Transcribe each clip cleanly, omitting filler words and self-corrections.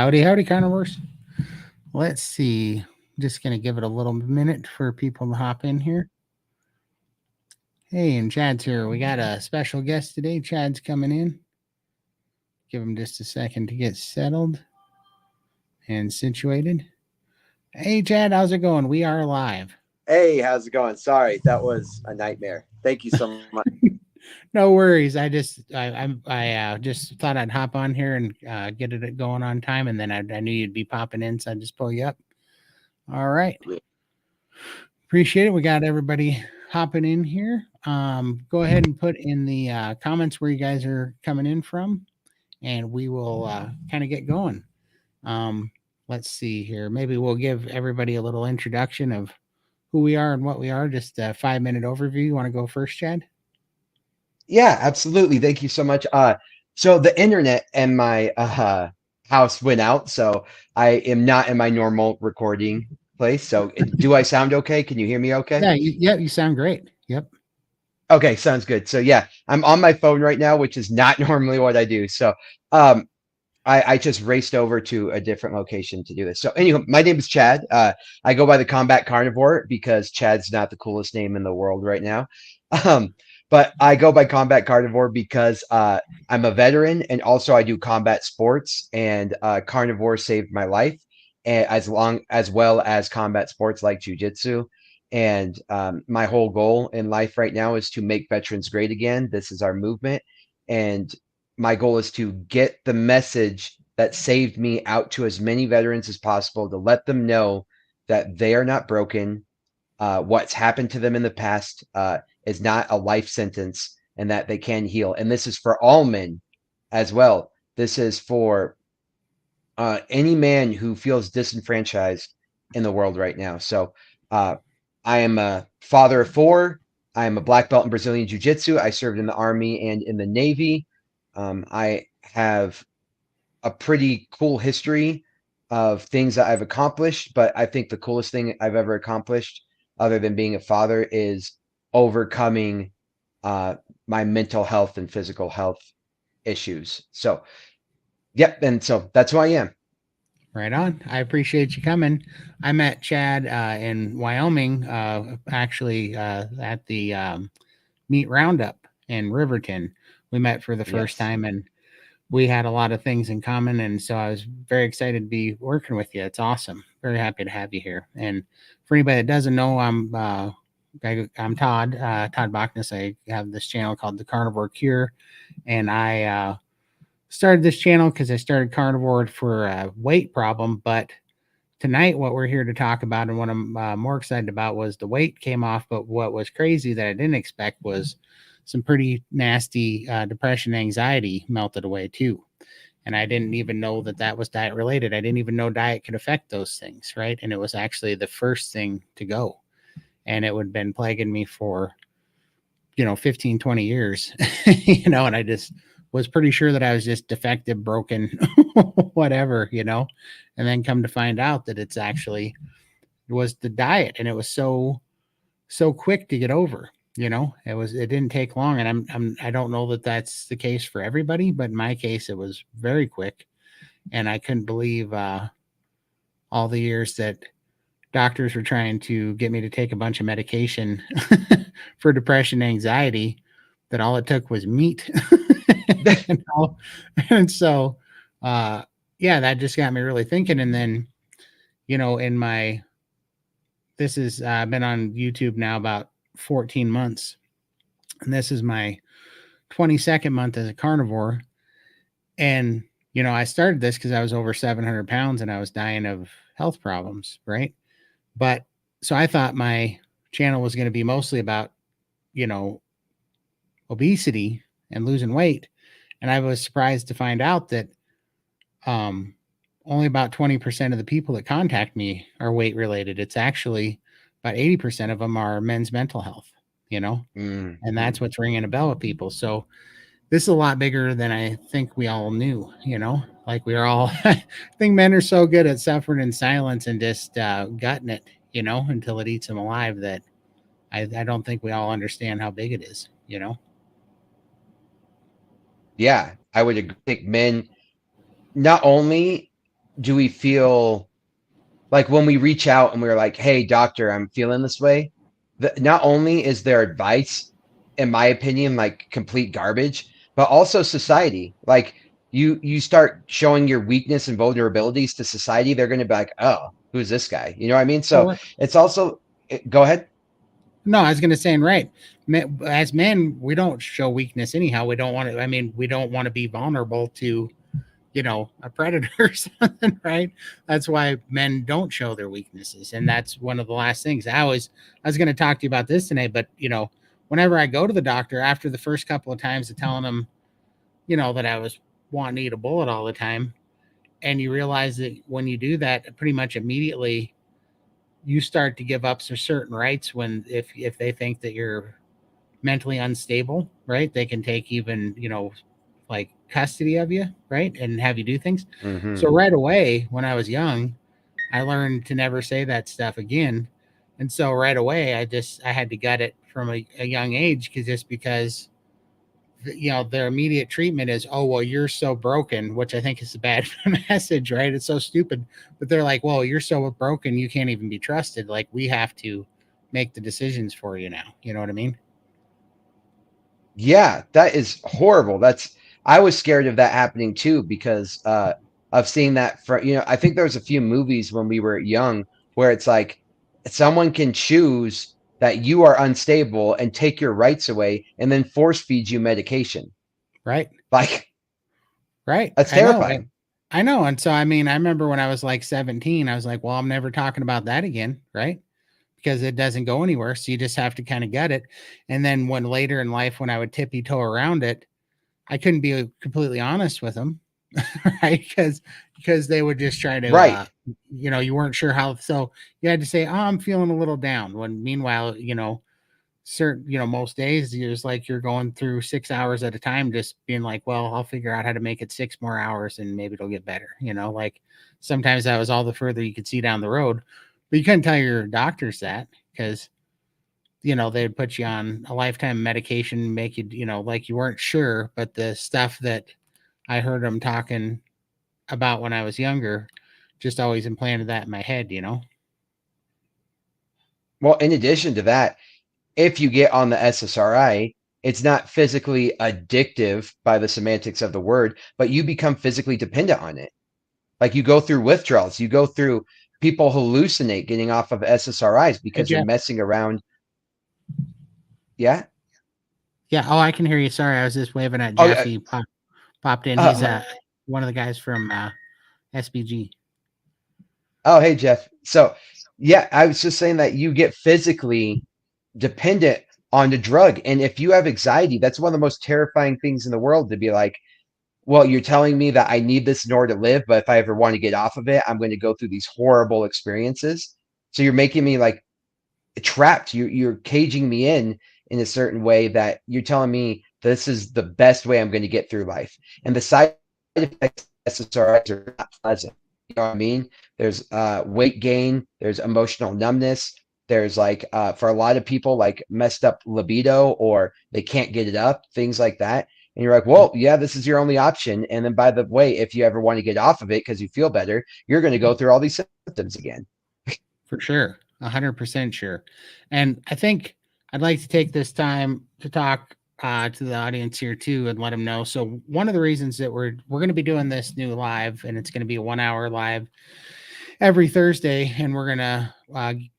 Howdy, carnivores. Let's see. Just going to give it a little minute for people to hop in here. Hey, and Chad's here. We got a special guest today. Chad's coming in. Give him just a second to get settled and situated. Hey, Chad, how's it going? We are live. Hey, how's it going? Sorry, that was a nightmare. Thank you so much. No worries. I just thought I'd hop on here and get it going on time, and then I knew you'd be popping in, so I just pull you up. All right. Appreciate it. We got everybody hopping in here. Go ahead and put in the comments where you guys are coming in from, and we will kind of get going. Let's see here. Maybe we'll give everybody a little introduction of who we are and what we are. Just a 5-minute overview. You want to go first, Chad? Yeah, absolutely. Thank you so much. So the internet and my house went out, so I am not in my normal recording place. So do I sound okay? Can you hear me okay? Yeah, you sound great. Yep. Okay, sounds good. So yeah, I'm on my phone right now, which is not normally what I do. So um I just raced over to a different location to do this. So anyway, my name is Chad. I go by the Combat Carnivore because Chad's not the coolest name in the world right now. Um, but I go by Combat Carnivore because I'm a veteran and also I do combat sports and carnivore saved my life and as well as combat sports like jujitsu. And my whole goal in life right now is to make veterans great again. This is our movement. And my goal is to get the message that saved me out to as many veterans as possible to let them know that they are not broken. What's happened to them in the past is not a life sentence and that they can heal. And this is for all men as well. This is for any man who feels disenfranchised in the world right now. So I am a father of 4. I am a black belt in Brazilian Jiu Jitsu. I served in the Army and in the Navy. I have a pretty cool history of things that I've accomplished, but I think the coolest thing I've ever accomplished, other than being a father, is overcoming my mental health and physical health issues. So, yep, and so that's who I am. Right on. I appreciate you coming. I met Chad in Wyoming, actually at the meat roundup in Riverton. We met for the first Yes. time, and we had a lot of things in common. And so I was very excited to be working with you. It's awesome. Very happy to have you here. And for anybody that doesn't know, I'm Todd, Todd Bachnes. I have this channel called The Carnivore Cure, and I started this channel because I started carnivore for a weight problem. But tonight, what we're here to talk about and what I'm more excited about was the weight came off. But what was crazy that I didn't expect was some pretty nasty depression, anxiety melted away too. And I didn't even know that that was diet related. I didn't even know diet could affect those things, right? And it was actually the first thing to go. And it would have been plaguing me for, 15, 20 years, and I just was pretty sure that I was just defective, broken, whatever, and then come to find out that it was the diet, and it was so quick to get over. It didn't take long, and I don't know that that's the case for everybody, but in my case it was very quick, and I couldn't believe all the years that doctors were trying to get me to take a bunch of medication for depression, anxiety, that all it took was meat. and, and so yeah, that just got me really thinking. And then in my this is I've been on YouTube now about 14 months, and this is my 22nd month as a carnivore. And I started this because I was over 700 pounds and I was dying of health problems, right? But so I thought my channel was going to be mostly about obesity and losing weight, and I was surprised to find out that only about 20% of the people that contact me are weight related. It's actually about 80% of them are men's mental health, and that's what's ringing a bell with people. So this is a lot bigger than I think we all knew, like we are all, I think men are so good at suffering in silence and just gutting it, until it eats them alive, that I don't think we all understand how big it is. Yeah, I would think men not only do we feel like when we reach out and we're like, "Hey, doctor, I'm feeling this way," not only is their advice, in my opinion, like complete garbage, but also society. Like you start showing your weakness and vulnerabilities to society, they're going to be like, "Oh, who's this guy?" You know what I mean? So Well, it's also go ahead. no, I was going to say, right. As men, we don't show weakness anyhow. We don't want to, I mean, we don't want to be vulnerable to, a predator or something, right? That's why men don't show their weaknesses. And that's one of the last things. I was going to talk to you about this today, but, whenever I go to the doctor after the first couple of times of telling them, that I was wanting to eat a bullet all the time, and you realize that when you do that, pretty much immediately you start to give up certain rights when if they think that you're mentally unstable, right? They can take even, like custody of you, right? And have you do things. Hmm. So right away, when I was young, I learned to never say that stuff again. And so right away, I had to gut it from a young age because their immediate treatment is, oh well, you're so broken, which I think is a bad message, right? It's so stupid, but they're like, well, you're so broken, you can't even be trusted. Like we have to make the decisions for you now. You know what I mean? Yeah, that is horrible. I was scared of that happening too because of seeing that for I think there was a few movies when we were young where it's like someone can choose that you are unstable and take your rights away and then force feed you medication. Right. Like Right. that's I know. terrifying. I know. And so, I mean, I remember when I was like 17, I was like, well, I'm never talking about that again. Right. Because it doesn't go anywhere. So you just have to kind of gut it. And then when later in life, when I would tippy toe around it, I couldn't be completely honest with them. Right. Because they would just try to, Right. you weren't sure how. So you had to say, oh, I'm feeling a little down. When meanwhile, certain most days it's like you're going through 6 hours at a time just being like, well, I'll figure out how to make it 6 more hours and maybe it'll get better. Like sometimes that was all the further you could see down the road, but you couldn't tell your doctors that because they'd put you on a lifetime medication, make you like you weren't sure. But the stuff that I heard them talking about when I was younger just always implanted that in my head. Well, in addition to that, if you get on the SSRI, it's not physically addictive by the semantics of the word, but you become physically dependent on it. Like you go through withdrawals, you go through people hallucinate getting off of SSRIs Hey because they're Jeff. messing around. Yeah. Yeah, oh, I can hear you. Sorry, I was just waving at Oh, Jeff. He popped in. He's uh, one of the guys from SBG. oh, hey, Jeff. So, yeah, I was just saying that you get physically dependent on the drug. And if you have anxiety, that's one of the most terrifying things in the world to be like, well, you're telling me that I need this in order to live, but if I ever want to get off of it, I'm going to go through these horrible experiences. So you're making me like trapped. You're caging me in a certain way that you're telling me this is the best way I'm going to get through life. And the side effects of SSRIs are not pleasant. You know what I mean? There's weight gain, there's emotional numbness, there's like for a lot of people like messed up libido or they can't get it up, things like that. And you're like, Yep, well, yeah, this is your only option. And then by the way, if you ever want to get off of it because you feel better, you're going to go through all these symptoms again. for sure. 100% sure. And I think I'd like to take this time to talk to the audience here too and let them know. So one of the reasons that we're going to be doing this new live, and it's going to be a 1 hour live every Thursday, and we're gonna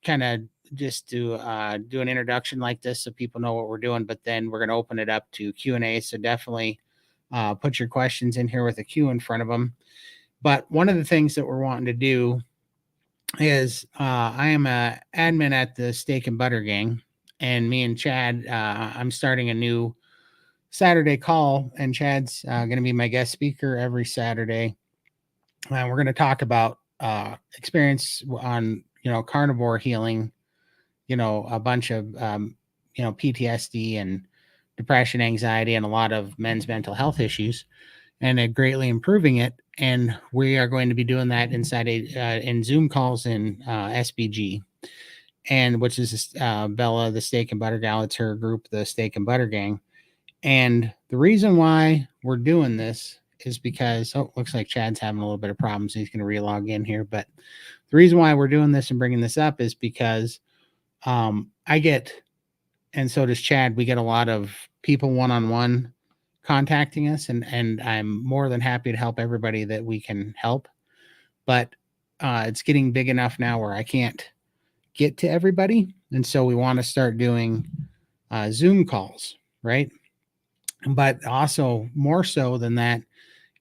kind of just do an introduction like this so people know what we're doing. But then we're gonna open it up to Q&A. So definitely put your questions in here with a Q in front of them. But one of the things that we're wanting to do is I am a admin at the Steak and Butter Gang, and me and Chad, I'm starting a new Saturday call, and Chad's going to be my guest speaker every Saturday. And we're going to talk about experience on carnivore healing, a bunch of PTSD and depression, anxiety, and a lot of men's mental health issues, and greatly improving it. And we are going to be doing that inside in Zoom calls in SBG, and which is Bella, the Steak and Butter Gal. It's her group, the Steak and Butter Gang. And the reason why we're doing this is because, oh, looks like Chad's having a little bit of problems. He's going to relog in here. But the reason why we're doing this and bringing this up is because I get, and so does Chad, we get a lot of people one-on-one contacting us, and I'm more than happy to help everybody that we can help. But it's getting big enough now where I can't get to everybody. And so we want to start doing Zoom calls, right? But also, more so than that,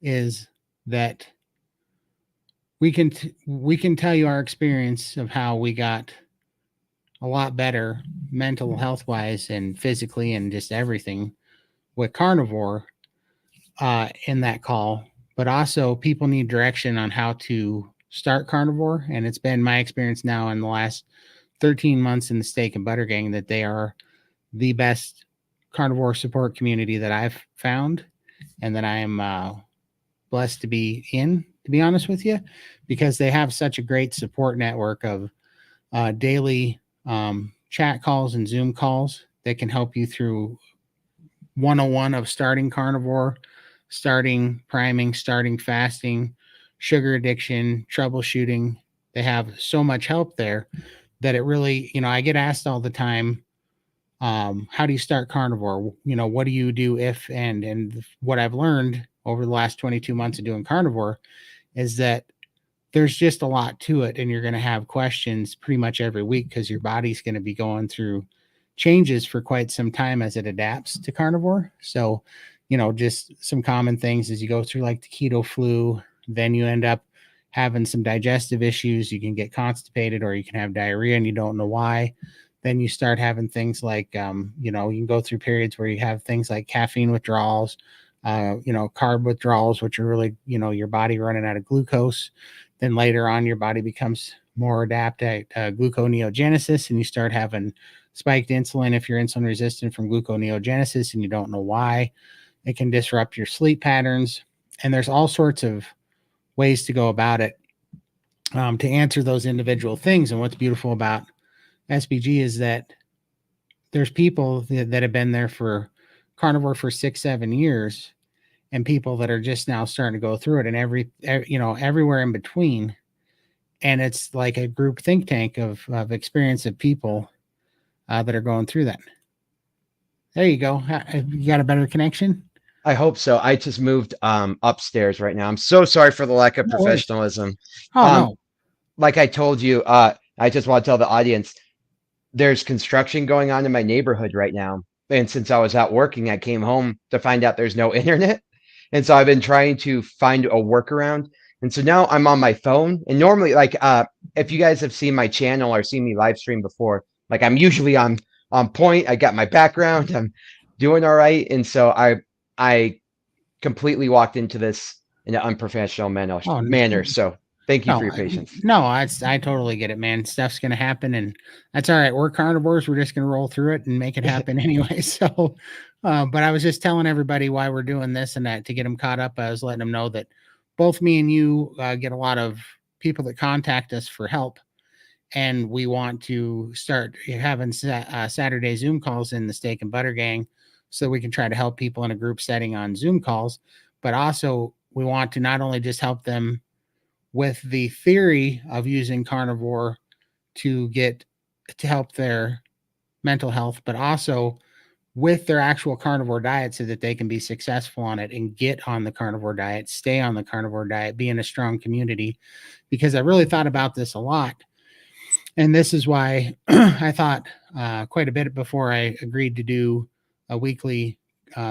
is that we can tell you our experience of how we got a lot better mental health wise and physically and just everything with carnivore in that call. But also, people need direction on how to start carnivore, and it's been my experience now in the last 13 months in the steak and butter gang that they are the best carnivore support community that I've found and that I am blessed to be in, to be honest with you, because they have such a great support network of daily chat calls and Zoom calls that can help you through 101 of starting carnivore, starting priming, starting fasting, sugar addiction, troubleshooting. They have so much help there that it really, I get asked all the time, how do you start carnivore? What do you do if, and what I've learned over the last 22 months of doing carnivore is that there's just a lot to it, and you're going to have questions pretty much every week because your body's going to be going through changes for quite some time as it adapts to carnivore. So, just some common things as you go through like the keto flu, then you end up having some digestive issues. You can get constipated or you can have diarrhea and you don't know why. Then you start having things like, you can go through periods where you have things like caffeine withdrawals, carb withdrawals, which are really, your body running out of glucose. Then later on, your body becomes more adapted at gluconeogenesis, and you start having spiked insulin if you're insulin resistant from gluconeogenesis and you don't know why. It can disrupt your sleep patterns. And there's all sorts of ways to go about it to answer those individual things. And what's beautiful about SBG is that there's people that have been there for carnivore for 6-7 years, and people that are just now starting to go through it, and everywhere in between. And it's like a group think tank of experience of people that are going through that. There you go. You got a better connection? I hope so. I just moved upstairs right now. I'm so sorry for the lack of No worries. professionalism. Oh, Um, no. like I told you, I just want to tell the audience there's construction going on in my neighborhood right now. And since I was out working, I came home to find out there's no internet. And so I've been trying to find a workaround. And so now I'm on my phone. And normally, like if you guys have seen my channel or seen me live stream before, like I'm usually on point. I got my background. I'm doing all right. And so I completely walked into this in an unprofessional Oh, manner. So thank you for no, your patience. no, I totally get it, man. Stuff's going to happen, and that's all right. We're carnivores. We're just going to roll through it and make it happen anyway. So, but I was just telling everybody why we're doing this and that to get them caught up. I was letting them know that both me and you get a lot of people that contact us for help, and we want to start having Saturday Zoom calls in the Steak and Butter Gang so we can try to help people in a group setting on Zoom calls. But also, we want to not only just help them with the theory of using carnivore to help their mental health, but also with their actual carnivore diet so that they can be successful on it and get on the carnivore diet, stay on the carnivore diet, be in a strong community. Because I really thought about this a lot. And this is why I thought quite a bit before I agreed to do a weekly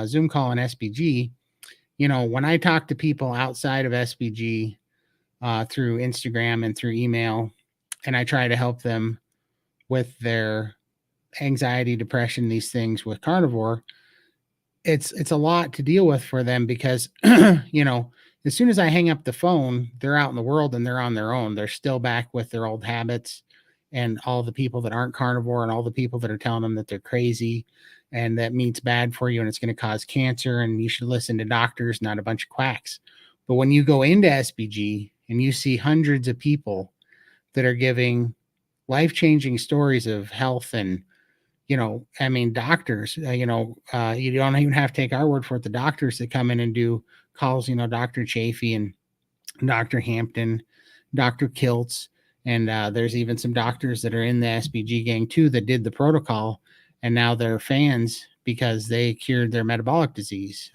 Zoom call on SBG. When I talk to people outside of SBG, through Instagram and through email, and I try to help them with their anxiety, depression, these things with carnivore. It's a lot to deal with for them because as soon as I hang up the phone, they're out in the world and they're on their own. They're still back with their old habits and all the people that aren't carnivore and all the people that are telling them that they're crazy and that meat's bad for you and it's going to cause cancer and you should listen to doctors, not a bunch of quacks. But when you go into SBG and you see hundreds of people that are giving life-changing stories of health and, doctors, you don't even have to take our word for it. The doctors that come in and do calls, Dr. Chafee and Dr. Hampton, Dr. Kiltz, and there's even some doctors that are in the SBG gang too that did the protocol, and now they're fans because they cured their metabolic disease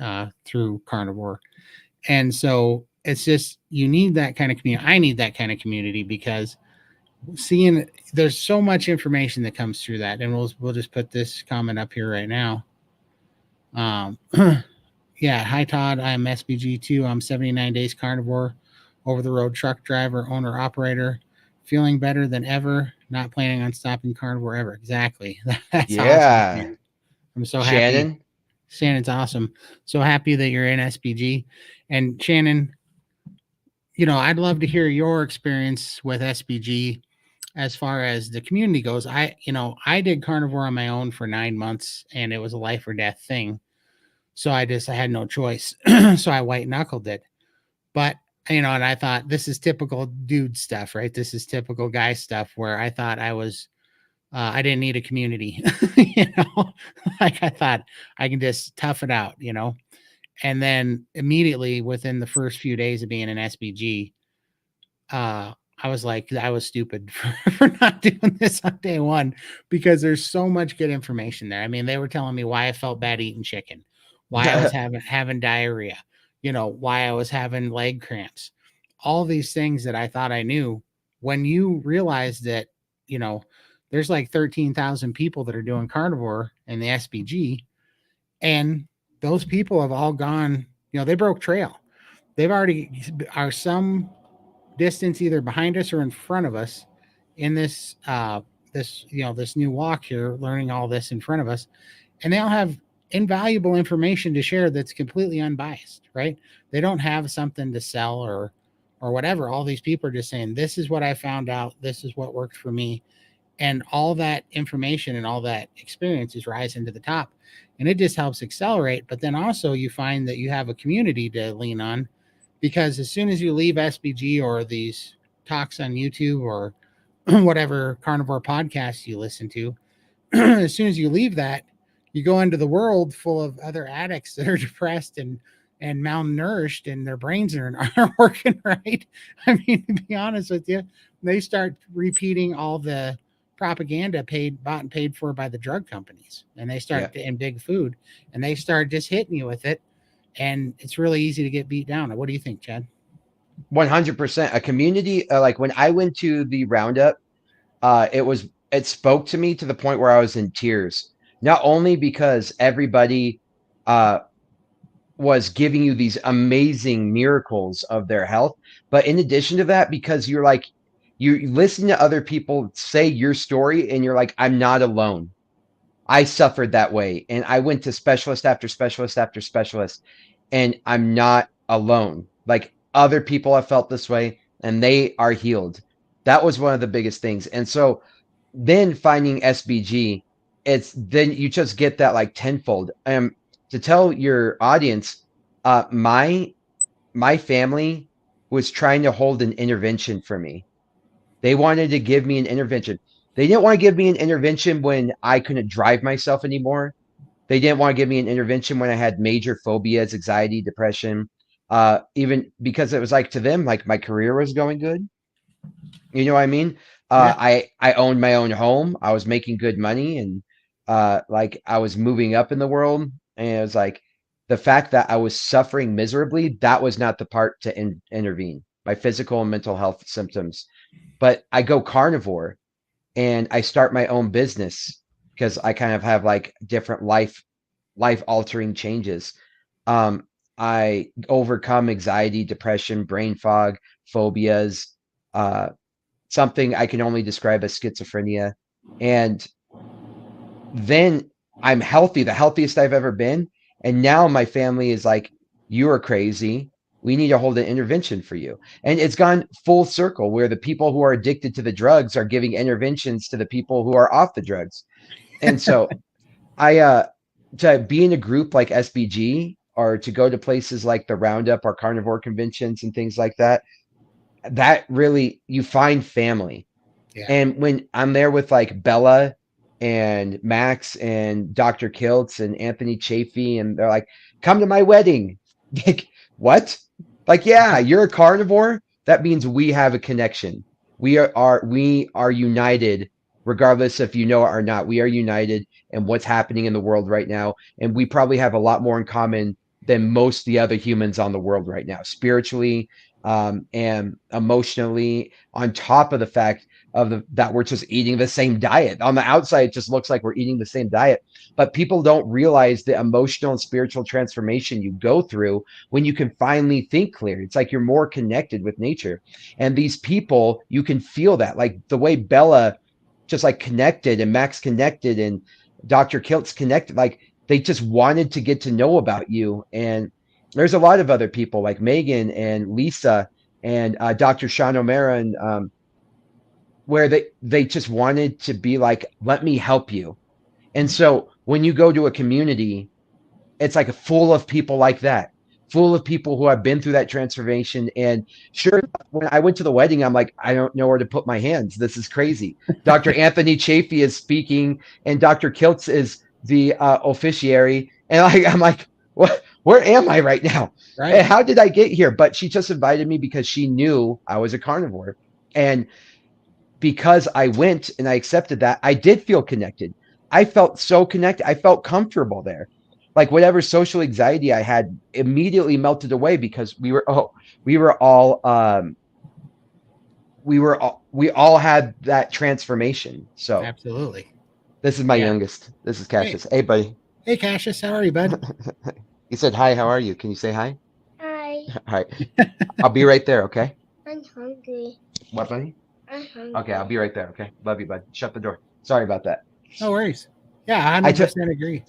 through carnivore. And so it's just, you need that kind of community. I need that kind of community because seeing, there's so much information that comes through that, and we'll just put this comment up here right now. Um, yeah, hi Todd, I'm SBG2. I'm 79 days carnivore, over the road truck driver, owner operator, feeling better than ever. Not planning on stopping carnivore ever. Exactly. That's awesome, Yeah. Shannon. I'm so happy. Shannon. Shannon's awesome. So happy that you're in SBG. And Shannon, I'd love to hear your experience with SBG as far as the community goes. I did carnivore on my own for 9 months, and it was a life or death thing. So I had no choice. So I white knuckled it. But, and I thought this is typical dude stuff, right? This is typical guy stuff where I thought I didn't need a community, like I thought I can just tough it out, And then immediately within the first few days of being an SBG, I was like, I was stupid for not doing this on day one, because there's so much good information there. I mean, they were telling me why I felt bad eating chicken, why I was having diarrhea, why I was having leg cramps, all these things that I thought I knew. When you realize that, there's like 13,000 people that are doing carnivore in the SBG, and those people have all gone, they broke trail. They've already are some distance either behind us or in front of us in this new walk here, learning all this in front of us, and they all have invaluable information to share that's completely unbiased, right? They don't have something to sell or whatever. All these people are just saying, this is what I found out, this is what worked for me, and all that information and all that experience is rising to the top, and it just helps accelerate. But then also you find that you have a community to lean on, because as soon as you leave SBG or these talks on YouTube or whatever carnivore podcasts you listen to, as soon as you leave that, you go into the world full of other addicts that are depressed and malnourished, and their brains aren't working right. I mean, to be honest with you, they start repeating all the propaganda bought and paid for by the drug companies, and they start Yeah. in big food, and they start just hitting you with it, and it's really easy to get beat down. What do you think, Chad? 100%. A community, like when I went to the roundup, it spoke to me to the point where I was in tears. Not only because everybody uh, was giving you these amazing miracles of their health, but in addition to that, because you're like, you listen to other people say your story, and you're like, I'm not alone. I suffered that way, and I went to specialist after specialist after specialist, and I'm not alone. Like, other people have felt this way, and they are healed. That was one of the biggest things. And so then finding SBG, it's then you just get that like tenfold. To tell your audience, my family was trying to hold an intervention for me. They wanted to give me an intervention. They didn't want to give me an intervention when I couldn't drive myself anymore. They didn't want to give me an intervention when I had major phobias, anxiety, depression. Even because it was like, to them, like my career was going good. You know what I mean? Yeah. I owned my own home. I was making good money, and like I was moving up in the world. And it was like, the fact that I was suffering miserably, that was not the part to intervene. My physical and mental health symptoms. But I go carnivore, and I start my own business because I kind of have like different life altering changes. I overcome anxiety, depression, brain fog, phobias, uh, something I can only describe as schizophrenia. And then I'm healthy, the healthiest I've ever been. And now my family is like, you are crazy. We need to hold an intervention for you. And it's gone full circle, where the people who are addicted to the drugs are giving interventions to the people who are off the drugs. And so to be in a group like SBG, or to go to places like the Roundup or carnivore conventions and things like that, that really, you find family. Yeah. And when I'm there with like Bella and Max and Dr. Kiltz and Anthony Chafee, and they're like, come to my wedding. Like, what? Like, yeah, you're a carnivore. That means we have a connection. We are united, regardless if you know it or not. We are united in what's happening in the world right now, and we probably have a lot more in common than most of the other humans on the world right now, spiritually, and emotionally. On top of the fact that we're just eating the same diet. On the outside, it just looks like we're eating the same diet, but people don't realize the emotional and spiritual transformation you go through when you can finally think clear. It's like you're more connected with nature. And these people, you can feel that, like the way Bella just like connected and Max connected and Dr. Kilt's connected, like they just wanted to get to know about you. And there's a lot of other people like Megan and Lisa and Dr. Sean O'Mara, and where they just wanted to be like, let me help you. And so when you go to a community, it's like full of people like that, full of people who have been through that transformation. And sure enough, when I went to the wedding, I'm like, I don't know where to put my hands. This is crazy. Dr. Anthony Chafee is speaking, and Dr. Kiltz is the officiary. And I'm like, what? Where am I right now? And Right. how did I get here? But she just invited me because she knew I was a carnivore. And because I went and I accepted that, I did feel connected. I felt so connected. I felt comfortable there. Like whatever social anxiety I had immediately melted away because we were all we all had that transformation. So Absolutely. this is my Yeah. youngest. This is Hey, Cassius. Hey buddy. hey, Cassius, how are you, bud? He said hi, how are you? Can you say hi? Hi, All right. I'll be right there, okay? I'm hungry. What, buddy? I'm Okay, I'll hungry. be right there, okay? Love you, bud. Shut the door. Sorry about that. No worries. Yeah, I took 100% agree.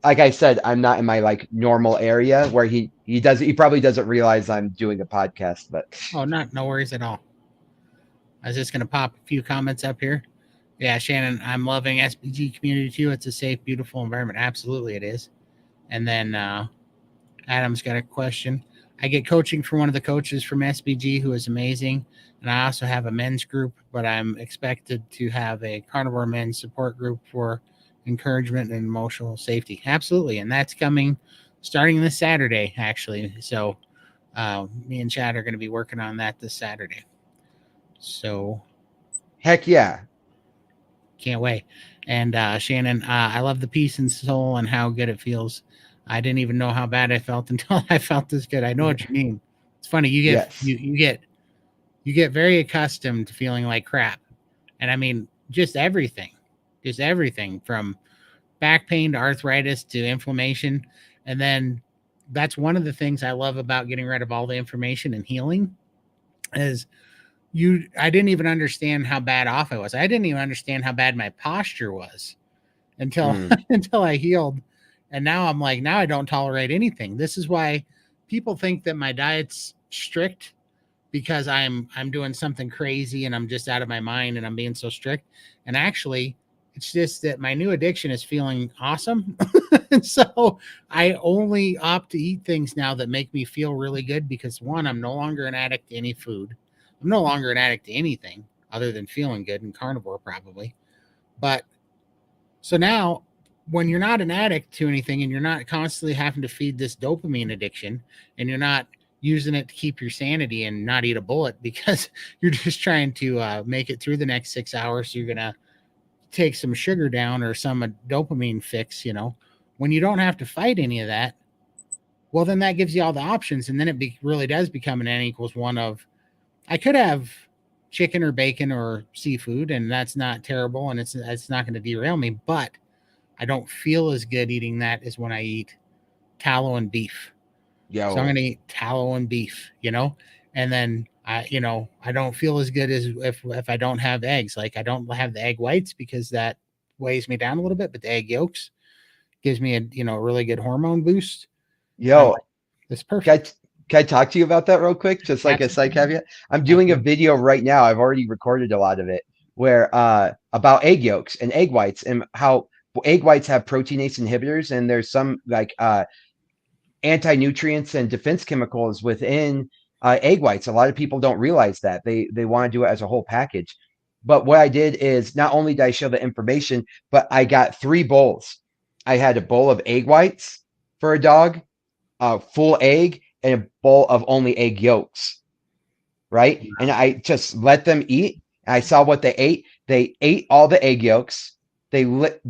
like I said, I'm not in my like normal area where he probably doesn't realize I'm doing a podcast, but Oh, no worries at all. I was just gonna pop a few comments up here. Yeah, Shannon, I'm loving SPG community too. It's a safe, beautiful environment. Absolutely, it is. And then Adam's got a question. I get coaching from one of the coaches from SBG who is amazing. And I also have a men's group, but I'm expected to have a carnivore men's support group for encouragement and emotional safety. Absolutely. And that's coming starting this Saturday, actually. So me and Chad are going to be working on that this Saturday. So heck yeah. can't wait. And Shannon, I love the peace and soul and how good it feels. I didn't even know how bad I felt until I felt this good. I know what you mean. It's funny. Yes. You get very accustomed to feeling like crap, and I mean just everything from back pain to arthritis to inflammation, and then that's one of the things I love about getting rid of all the inflammation and healing is I didn't even understand how bad off I was. I didn't even understand how bad my posture was until Mm. until I healed. And now I'm like, now I don't tolerate anything. This is why people think that my diet's strict because I'm doing something crazy and I'm just out of my mind and I'm being so strict. And actually, it's just that my new addiction is feeling awesome. And so I only opt to eat things now that make me feel really good because one, I'm no longer an addict to any food. I'm no longer an addict to anything other than feeling good and carnivore probably. But so now when you're not an addict to anything and you're not constantly having to feed this dopamine addiction and you're not using it to keep your sanity and not eat a bullet because you're just trying to make it through the next 6 hours. So you're going to take some sugar down or some dopamine fix, when you don't have to fight any of that, well, then that gives you all the options. And then it really does become an N equals one of, I could have chicken or bacon or seafood, and that's not terrible. And it's not going to derail me, but I don't feel as good eating that as when I eat tallow and beef. So I'm Yo. going to eat tallow and beef, and then I don't feel as good as if I don't have eggs. Like I don't have the egg whites because that weighs me down a little bit, but the egg yolks gives me a really good hormone boost. And I'm like, Yo. it's Can I, perfect. can I talk to you about that real quick? Just like a side Absolutely. caveat. I'm doing a Absolutely. video right now. I've already recorded a lot of it where about egg yolks and egg whites and how egg whites have proteinase inhibitors, and there's some like anti-nutrients and defense chemicals within egg whites. A lot of people don't realize that. They want to do it as a whole package. But what I did is not only did I show the information, but I got 3 bowls. I had a bowl of egg whites for a dog, a full egg and a bowl of only egg yolks, right? And I just let them eat. I saw what they ate. They ate all the egg yolks. They licked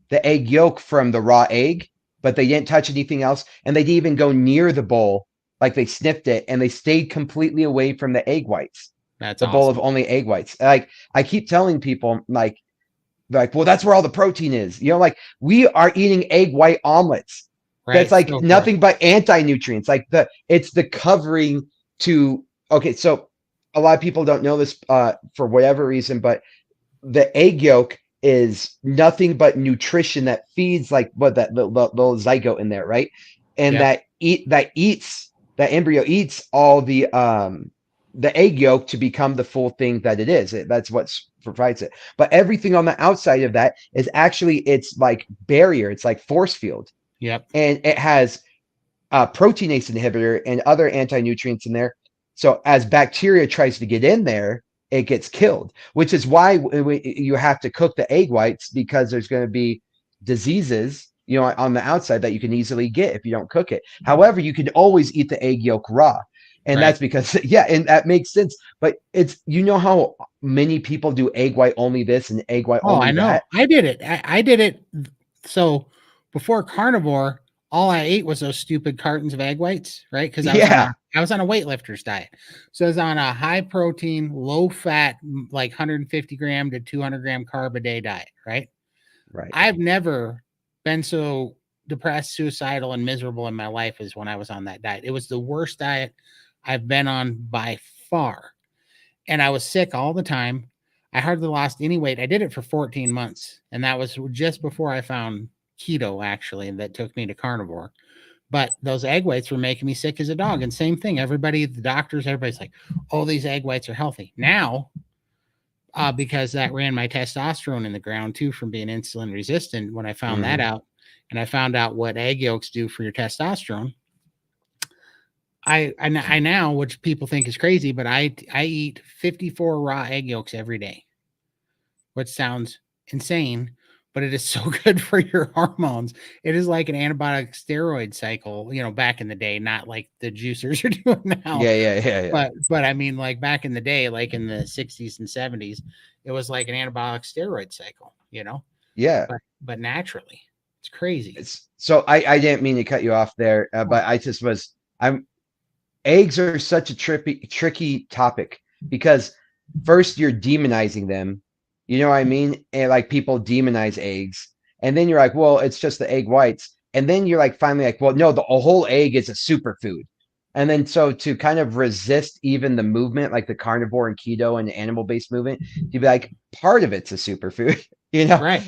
the egg yolk from the raw egg, but they didn't touch anything else, and they didn't even go near the bowl. Like they sniffed it, and they stayed completely away from the egg whites. That's The bowl of awesome. only egg whites. Like I keep telling people, like, well, that's where all the protein is. Like we are eating egg white omelets. That's Right. like So gross. nothing but anti-nutrients. Like it's the covering to, okay, so a lot of people don't know this for whatever reason, but the egg yolk is nothing but nutrition that feeds like what that little zygote in there, right? And Yep. that embryo eats all the egg yolk to become the full thing that it is. That's what provides it. But everything on the outside of that is actually it's like barrier. It's like force field, Yep. and it has proteinase inhibitor and other anti-nutrients in there. So as bacteria tries to get in there, it gets killed, which is why you have to cook the egg whites, because there's going to be diseases, on the outside that you can easily get if you don't cook it. However, you can always eat the egg yolk raw. And Right. that's because, yeah, and that makes sense. But it's, how many people do egg white only this and egg white Oh, I only know. that? I did it. I did it. So before carnivore, all I ate was those stupid cartons of egg whites, right? Because Yeah, I was on a weightlifter's diet. So I was on a high protein, low fat, like 150 gram to 200 gram carb a day diet, right? right. I've never been so depressed, suicidal, and miserable in my life as when I was on that diet. It was the worst diet I've been on by far. And I was sick all the time. I hardly lost any weight. I did it for 14 months, and that was just before I found keto, actually, that took me to carnivore. But those egg whites were making me sick as a dog. And same thing, everybody, the doctors, everybody's like, oh, these egg whites are healthy. Now, because that ran my testosterone in the ground too from being insulin resistant, when I found that Hmm. out and I found out what egg yolks do for your testosterone, I now, which people think is crazy, but I eat 54 raw egg yolks every day, which sounds insane, but it is so good for your hormones. It is like an antibiotic steroid cycle, back in the day, not like the juicers are doing now. Yeah, yeah, yeah, yeah. But I mean, like back in the day, like in the 60s and 70s, it was like an antibiotic steroid cycle, Yeah. but naturally. It's crazy. So I didn't mean to cut you off there, but I just was I'm eggs are such a tricky topic, because first you're demonizing them, you know what I mean? And like people demonize eggs, and then you're like, well, it's just the egg whites, and then you're like finally like, well, no, the whole egg is a superfood. And then so to kind of resist even the movement, like the carnivore and keto and animal-based movement, you'd be like, part of it's a superfood, you know? Right.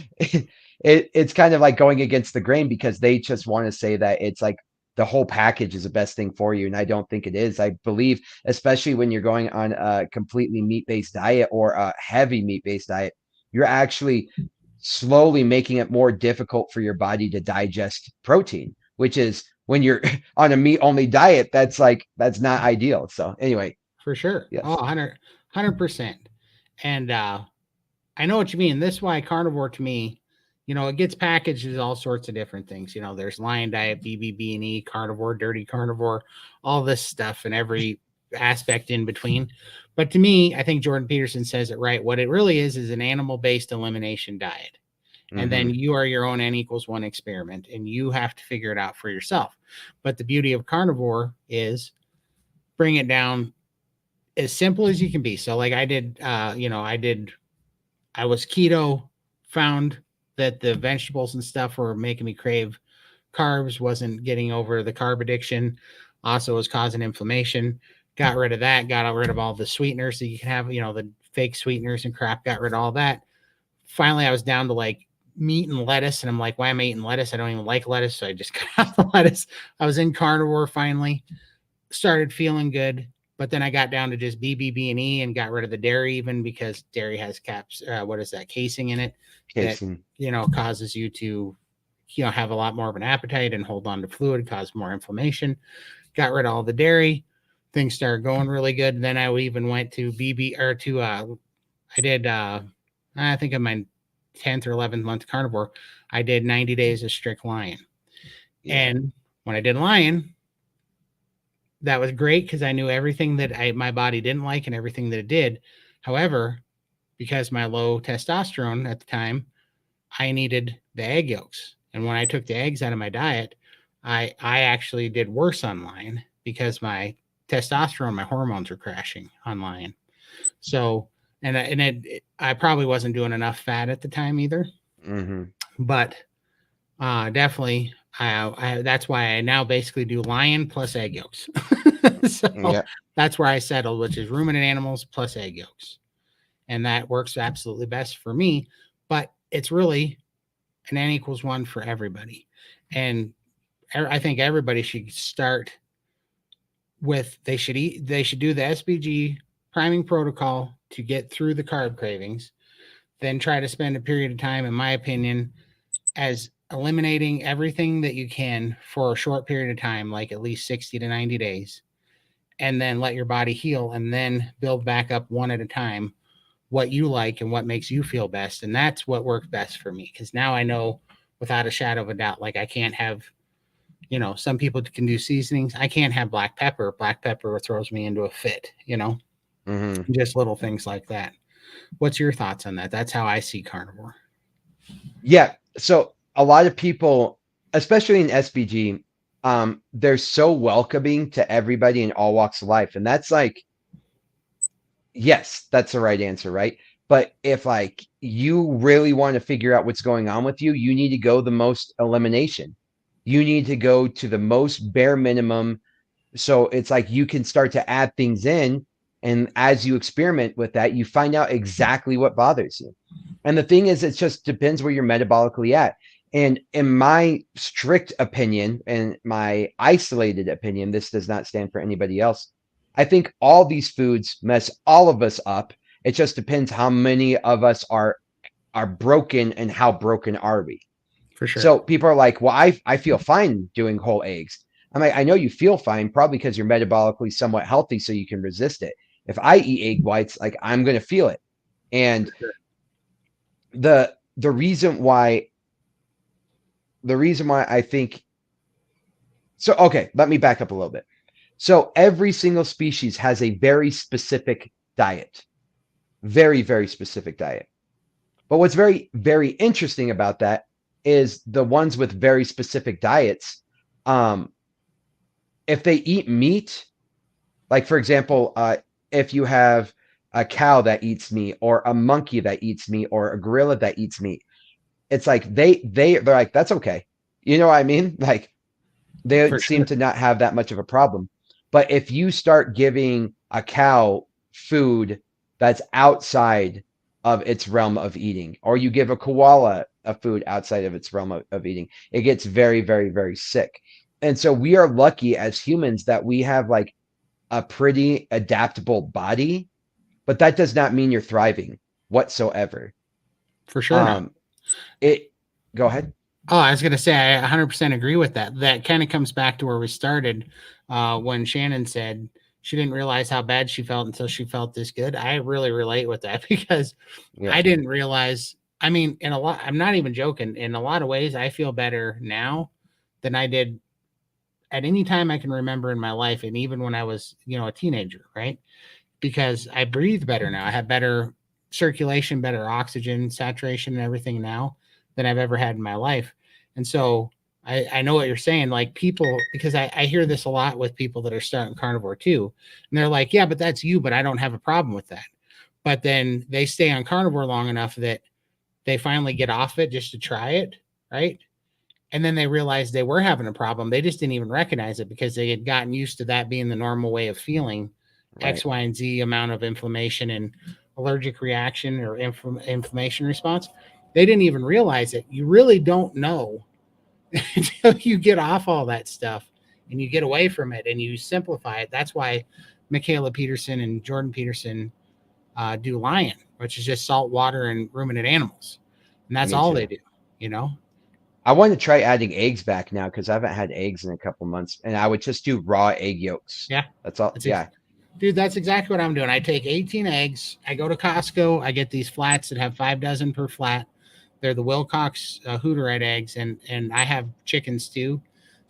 It's kind of like going against the grain, because they just want to say that it's like the whole package is the best thing for you. And I don't think it is. I believe, especially when you're going on a completely meat-based diet or a heavy meat-based diet, you're actually slowly making it more difficult for your body to digest protein, which is when you're on a meat-only diet, that's not ideal. So anyway, For sure. Oh, yes. 100%. And I know what you mean. This is why carnivore to me, it gets packaged as all sorts of different things. There's lion diet, BBB&E, carnivore, dirty carnivore, all this stuff and every aspect in between. But to me, I think Jordan Peterson says it right. What it really is an animal-based elimination diet. And then Hmm. you are your own N=1 experiment, and you have to figure it out for yourself. But the beauty of carnivore is bring it down as simple as you can be. So like I did, I was keto, found that the vegetables and stuff were making me crave carbs, wasn't getting over the carb addiction, also was causing inflammation. Got rid of that, got rid of all the sweeteners that you can have, the fake sweeteners and crap, got rid of all that. Finally, I was down to like meat and lettuce, and I'm like, why am I eating lettuce? I don't even like lettuce, so I just cut out the lettuce. I was in carnivore finally, started feeling good. But then I got down to just BBB&E and got rid of the dairy, even because dairy has caps. What is that casing in it that Casey. causes you to have a lot more of an appetite and hold on to fluid, cause more inflammation. Got rid of all the dairy. Things started going really good. And then I even went to I did I think in my 10th or 11th month carnivore, I did 90 days of strict lion. Yeah. And When I did lion, that was great because I knew everything that my body didn't like and everything that it did. However, because my low testosterone at the time, I needed the egg yolks. And when I took the eggs out of my diet, I actually did worse on lion because my testosterone, my hormones were crashing on lion. So, I probably wasn't doing enough fat at the time either. Mm-hmm. But definitely, that's why I now basically do lion plus egg yolks. So Yeah. that's where I settled, which is ruminant animals plus egg yolks, and that works absolutely best for me. But it's really an N equals 1 for everybody, and I think everybody should start with they should do the SBG priming protocol to get through the carb cravings, then try to spend a period of time, in my opinion, as eliminating everything that you can for a short period of time, like at least 60 to 90 days, and then let your body heal and then build back up one at a time what you like and what makes you feel best. And that's what worked best for me. Because now I know without a shadow of a doubt, like I can't have, some people can do seasonings. I can't have black pepper. Black pepper throws me into a fit, Mm-hmm. just little things like that. What's your thoughts on that? That's how I see carnivore. Yeah. So a lot of people, especially in SBG, they're so welcoming to everybody in all walks of life. And that's like, yes, that's the right answer, right? But if like you really want to figure out what's going on with you, you need to go the most elimination. You need to go to the most bare minimum. So it's like you can start to add things in. And as you experiment with that, you find out exactly what bothers you. And the thing is, it just depends where you're metabolically at. And in my strict opinion and my isolated opinion, this does not stand for anybody else. I think all these foods mess all of us up. It just depends how many of us are broken and how broken are we. For sure. So people are like, well, I feel fine doing whole eggs. I'm like, I know you feel fine, probably because you're metabolically somewhat healthy, so you can resist it. If I eat egg whites, like I'm going to feel it. And Sure. the reason why I think so, okay, let me back up a little bit. So every single species has a very specific diet, very, very specific diet. But what's very, very interesting about that is the ones with very specific diets. If they eat meat, like for example, if you have a cow that eats meat, or a monkey that eats meat, or a gorilla that eats meat, it's like they're like, that's okay. You know what I mean? Like they For seem sure. to not have that much of a problem. But if you start giving a cow food that's outside of its realm of eating, or you give a koala a food outside of its realm of eating, it gets very, very, very sick. And so we are lucky as humans that we have like a pretty adaptable body, but that does not mean you're thriving whatsoever. For sure not. It Go ahead. Oh, I was going to say, I 100% agree with that. That kind of comes back to where we started when Shannon said she didn't realize how bad she felt until she felt this good. I really relate with that because Yeah. I didn't realize. I mean, I'm not even joking. In a lot of ways, I feel better now than I did at any time I can remember in my life. And even when I was, a teenager, right? Because I breathe better now. I have better circulation, better oxygen saturation and everything now than I've ever had in my life. And so I know what you're saying. Like people, because I hear this a lot with people that are starting carnivore too. And they're like, yeah, but that's you, but I don't have a problem with that. But then they stay on carnivore long enough that they finally get off it just to try it. Right. And then they realized they were having a problem. They just didn't even recognize it because they had gotten used to that being the normal way of feeling. Right. X, Y, and Z amount of inflammation and allergic reaction or inflammation response. They didn't even realize it. You really don't know until you get off all that stuff and you get away from it and you simplify it. That's why Michaela Peterson and Jordan Peterson do Lion, which is just salt water and ruminant animals. And that's Me all too. they do. I want to try adding eggs back now because I haven't had eggs in a couple months, and I would just do raw egg yolks. Yeah. That's all. Yeah. Dude, that's exactly what I'm doing. I take 18 eggs. I go to Costco. I get these flats that have 5 dozen per flat. They're the Wilcox Hooterite eggs, and I have chickens too.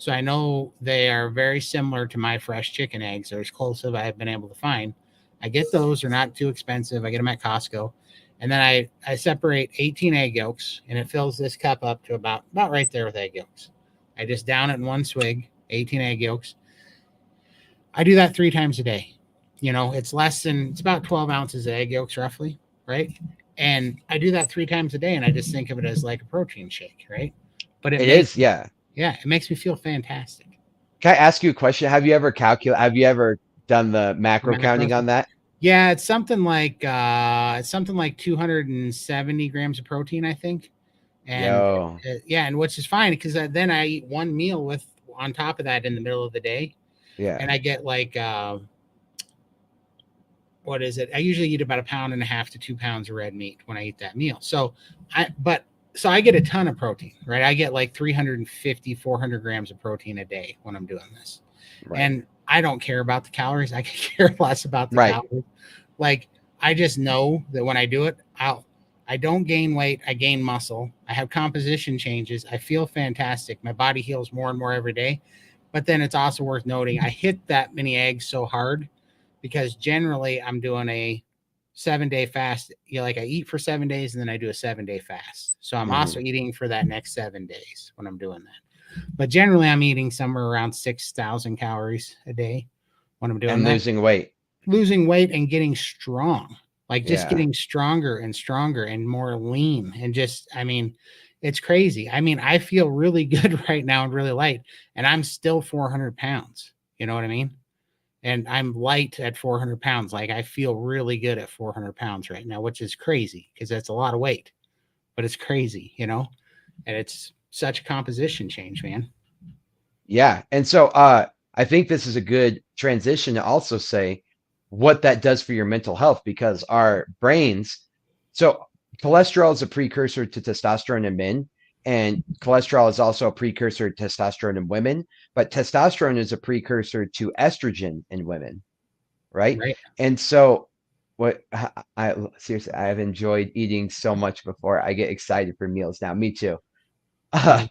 So I know they are very similar to my fresh chicken eggs. They're as close as I've been able to find. I get those; they're not too expensive. I get them at Costco, and then I separate 18 egg yolks, and it fills this cup up to about right there with egg yolks. I just down it in one swig, 18 egg yolks. I do that 3 times a day. It's about 12 ounces of egg yolks roughly, right? And I do that 3 times a day, and I just think of it as like a protein shake, right? But It is, yeah. it makes me feel fantastic. Can I ask you a question? Have you ever done the macro counting on that? Yeah, it's something like 270 grams of protein, I think. And Yo, yeah, and which is fine because then I eat one meal with on top of that in the middle of the day, yeah. and I get like what is it? I usually eat about 1.5 to 2 pounds of red meat when I eat that meal. So I get a ton of protein, right? I get like 350, 400 grams of protein a day when I'm doing this. Right. And I don't care about the calories. I care less about the Right. calories. Like I just know that when I do it, I don't gain weight. I gain muscle. I have composition changes. I feel fantastic. My body heals more and more every day. But then it's also worth noting I hit that many eggs so hard because generally I'm doing a 7-day fast. Like I eat for 7 days and then I do a 7-day fast. So I'm also eating for that next 7 days when I'm doing that. But generally I'm eating somewhere around 6,000 calories a day when I'm doing And that. Losing weight and getting strong, like just getting stronger and stronger and more lean. And it's crazy. I feel really good right now and really light, and I'm still 400 pounds. You know what I mean? And I'm light at 400 pounds. Like I feel really good at 400 pounds right now, which is crazy because that's a lot of weight, but it's crazy, and it's such a composition change, man. Yeah. And so I think this is a good transition to also say what that does for your mental health, because our brains, so cholesterol is a precursor to testosterone in men, and cholesterol is also a precursor to testosterone in women, but testosterone is a precursor to estrogen in women, right? Right. And so I seriously, I have enjoyed eating so much before. I get excited for meals now. Me too. 100%.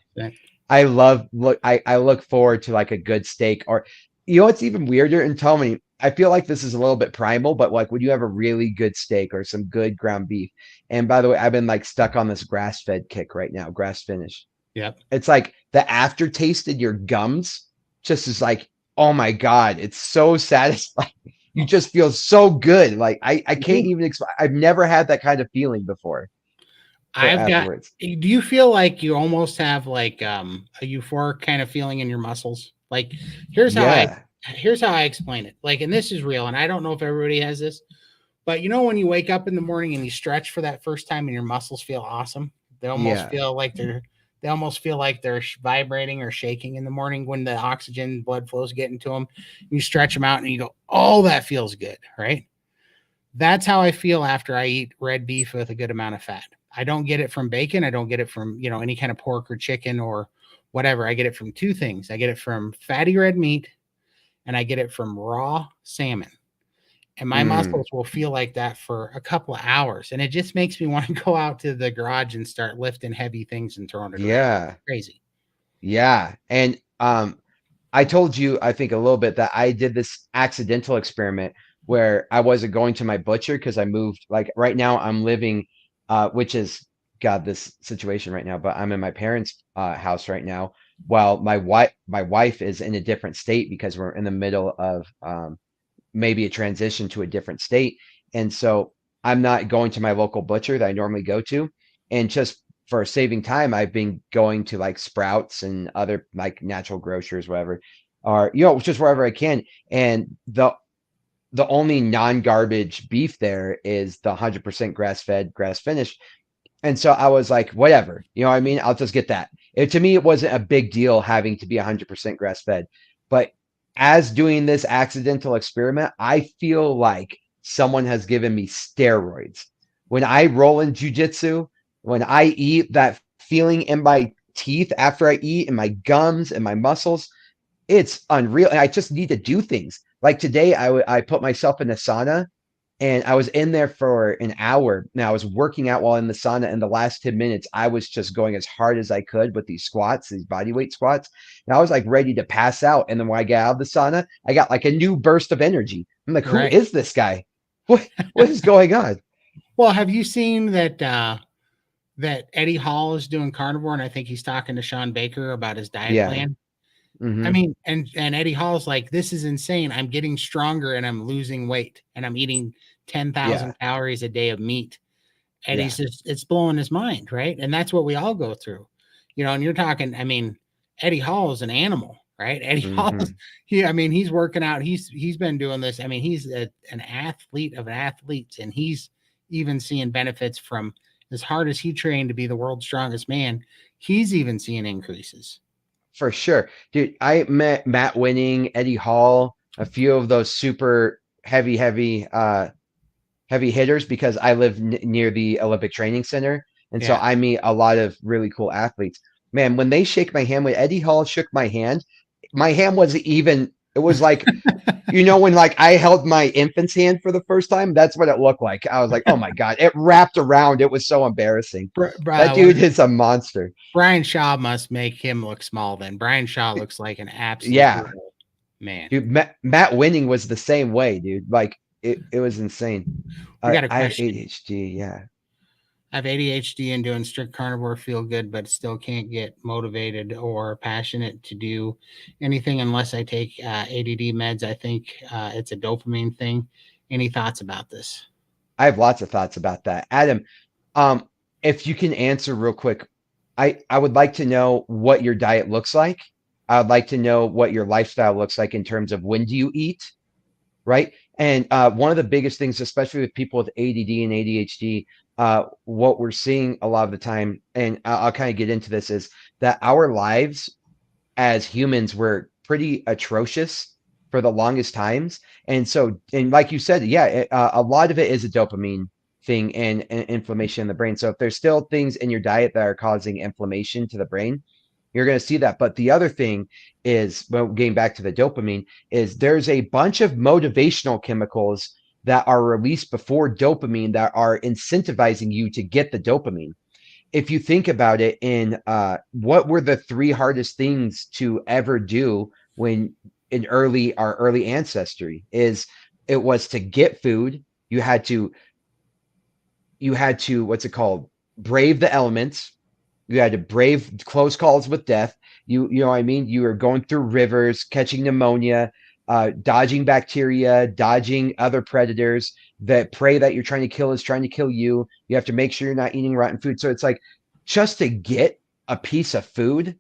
I look forward to like a good steak, or what's even weirder, and tell me, I feel like this is a little bit primal, but like when you have a really good steak or some good ground beef. And by the way, I've been like stuck on this grass-fed kick right now, grass finished. Yep. It's like the aftertaste in your gums just is like, oh my God, it's so satisfying. You just feel so good. Like I can't even explain. I've never had that kind of feeling before. Afterwards. Do you feel like you almost have like a euphoric kind of feeling in your muscles? Like here's how I explain it. Like, and this is real, and I don't know if everybody has this, but when you wake up in the morning and you stretch for that first time and your muscles feel awesome. They almost feel like they're vibrating or shaking in the morning when the oxygen blood flows getting to them. You stretch them out and you go, oh, that feels good, right? That's how I feel after I eat red beef with a good amount of fat. I don't get it from bacon. I don't get it from, any kind of pork or chicken or whatever. I get it from two things. I get it from fatty red meat and I get it from raw salmon. And my muscles will feel like that for a couple of hours. And it just makes me want to go out to the garage and start lifting heavy things and throwing it around. It's crazy. Yeah. And I told you, I think a little bit, that I did this accidental experiment where I wasn't going to my butcher because I moved. Like right now I'm living, which is God, this situation right now, but I'm in my parents' house right now while my wife is in a different state because we're in the middle of maybe a transition to a different state. And so I'm not going to my local butcher that I normally go to. And just for saving time, I've been going to like Sprouts and other like natural grocers, whatever, or, just wherever I can. And the only non-garbage beef there is the 100% grass-fed, grass-finished. And so I was like, whatever, you know what I mean? I'll just get that. To me, it wasn't a big deal having to be 100% grass-fed. But as doing this accidental experiment, I feel like someone has given me steroids. When I roll in jujitsu, when I eat, that feeling in my teeth after I eat, in my gums and my muscles, it's unreal. And I just need to do things. Like today, I put myself in a sauna, and I was in there for an hour. Now I was working out while in the sauna. In the last 10 minutes, I was just going as hard as I could with these squats, these body weight squats. And I was like ready to pass out. And then when I got out of the sauna, I got like a new burst of energy. I'm like, who Right. is this guy? What is going on? Well, have you seen that Eddie Hall is doing carnivore, and I think he's talking to Sean Baker about his diet Yeah. plan? I Hmm. mean, and Eddie Hall's like, this is insane. I'm getting stronger and I'm losing weight and I'm eating 10,000 Yeah. calories a day of meat. And Yeah. he's just, it's blowing his mind, right? And that's what we all go through, and you're talking, I mean, Eddie Hall is an animal, right? Eddie Hall is, Hmm. I mean, he's working out. He's been doing this. I mean, he's an athlete of athletes, and he's even seeing benefits from as hard as he trained to be the world's strongest man. He's even seeing increases. For sure. Dude, I met Matt Winning, Eddie Hall, a few of those super heavy hitters because I live near the Olympic Training Center. And so Yeah. I meet a lot of really cool athletes. Man, when they shake my hand, when Eddie Hall shook my hand wasn't even, it was like, when like I held my infant's hand for the first time, that's what it looked like. I was like, oh my God, it wrapped around. It was so embarrassing. That dude is a monster. Brian Shaw must make him look small then. Brian Shaw looks like an absolute Yeah. little man. Dude, Matt Winning was the same way, dude. Like it was insane. I got a I have question. ADHD. Yeah. I have ADHD and doing strict carnivore feel good, but still can't get motivated or passionate to do anything unless I take ADD meds. I think it's a dopamine thing. Any thoughts about this? I have lots of thoughts about that. Adam, um, if you can answer real quick, I would like to know what your diet looks like. I would like to know what your lifestyle looks like in terms of when do you eat, right? And one of the biggest things, especially with people with ADD and ADHD, what we're seeing a lot of the time, and I'll kind of get into this, is that our lives as humans were pretty atrocious for the longest times. And so, and like you said, yeah, a lot of it is a dopamine thing and inflammation in the brain. So if there's still things in your diet that are causing inflammation to the brain, you're going to see that. But the other thing is, well, getting back to the dopamine, is there's a bunch of motivational chemicals that are released before dopamine that are incentivizing you to get the dopamine. If you think about it, in what were the three hardest things to ever do when in our early ancestry, is it was to get food. You had to what's it called, brave the elements. You had to brave close calls with death. You know what I mean? You were going through rivers, catching pneumonia, dodging bacteria, dodging other predators. That prey that you're trying to kill is trying to kill you. You have to make sure you're not eating rotten food. So it's like, just to get a piece of food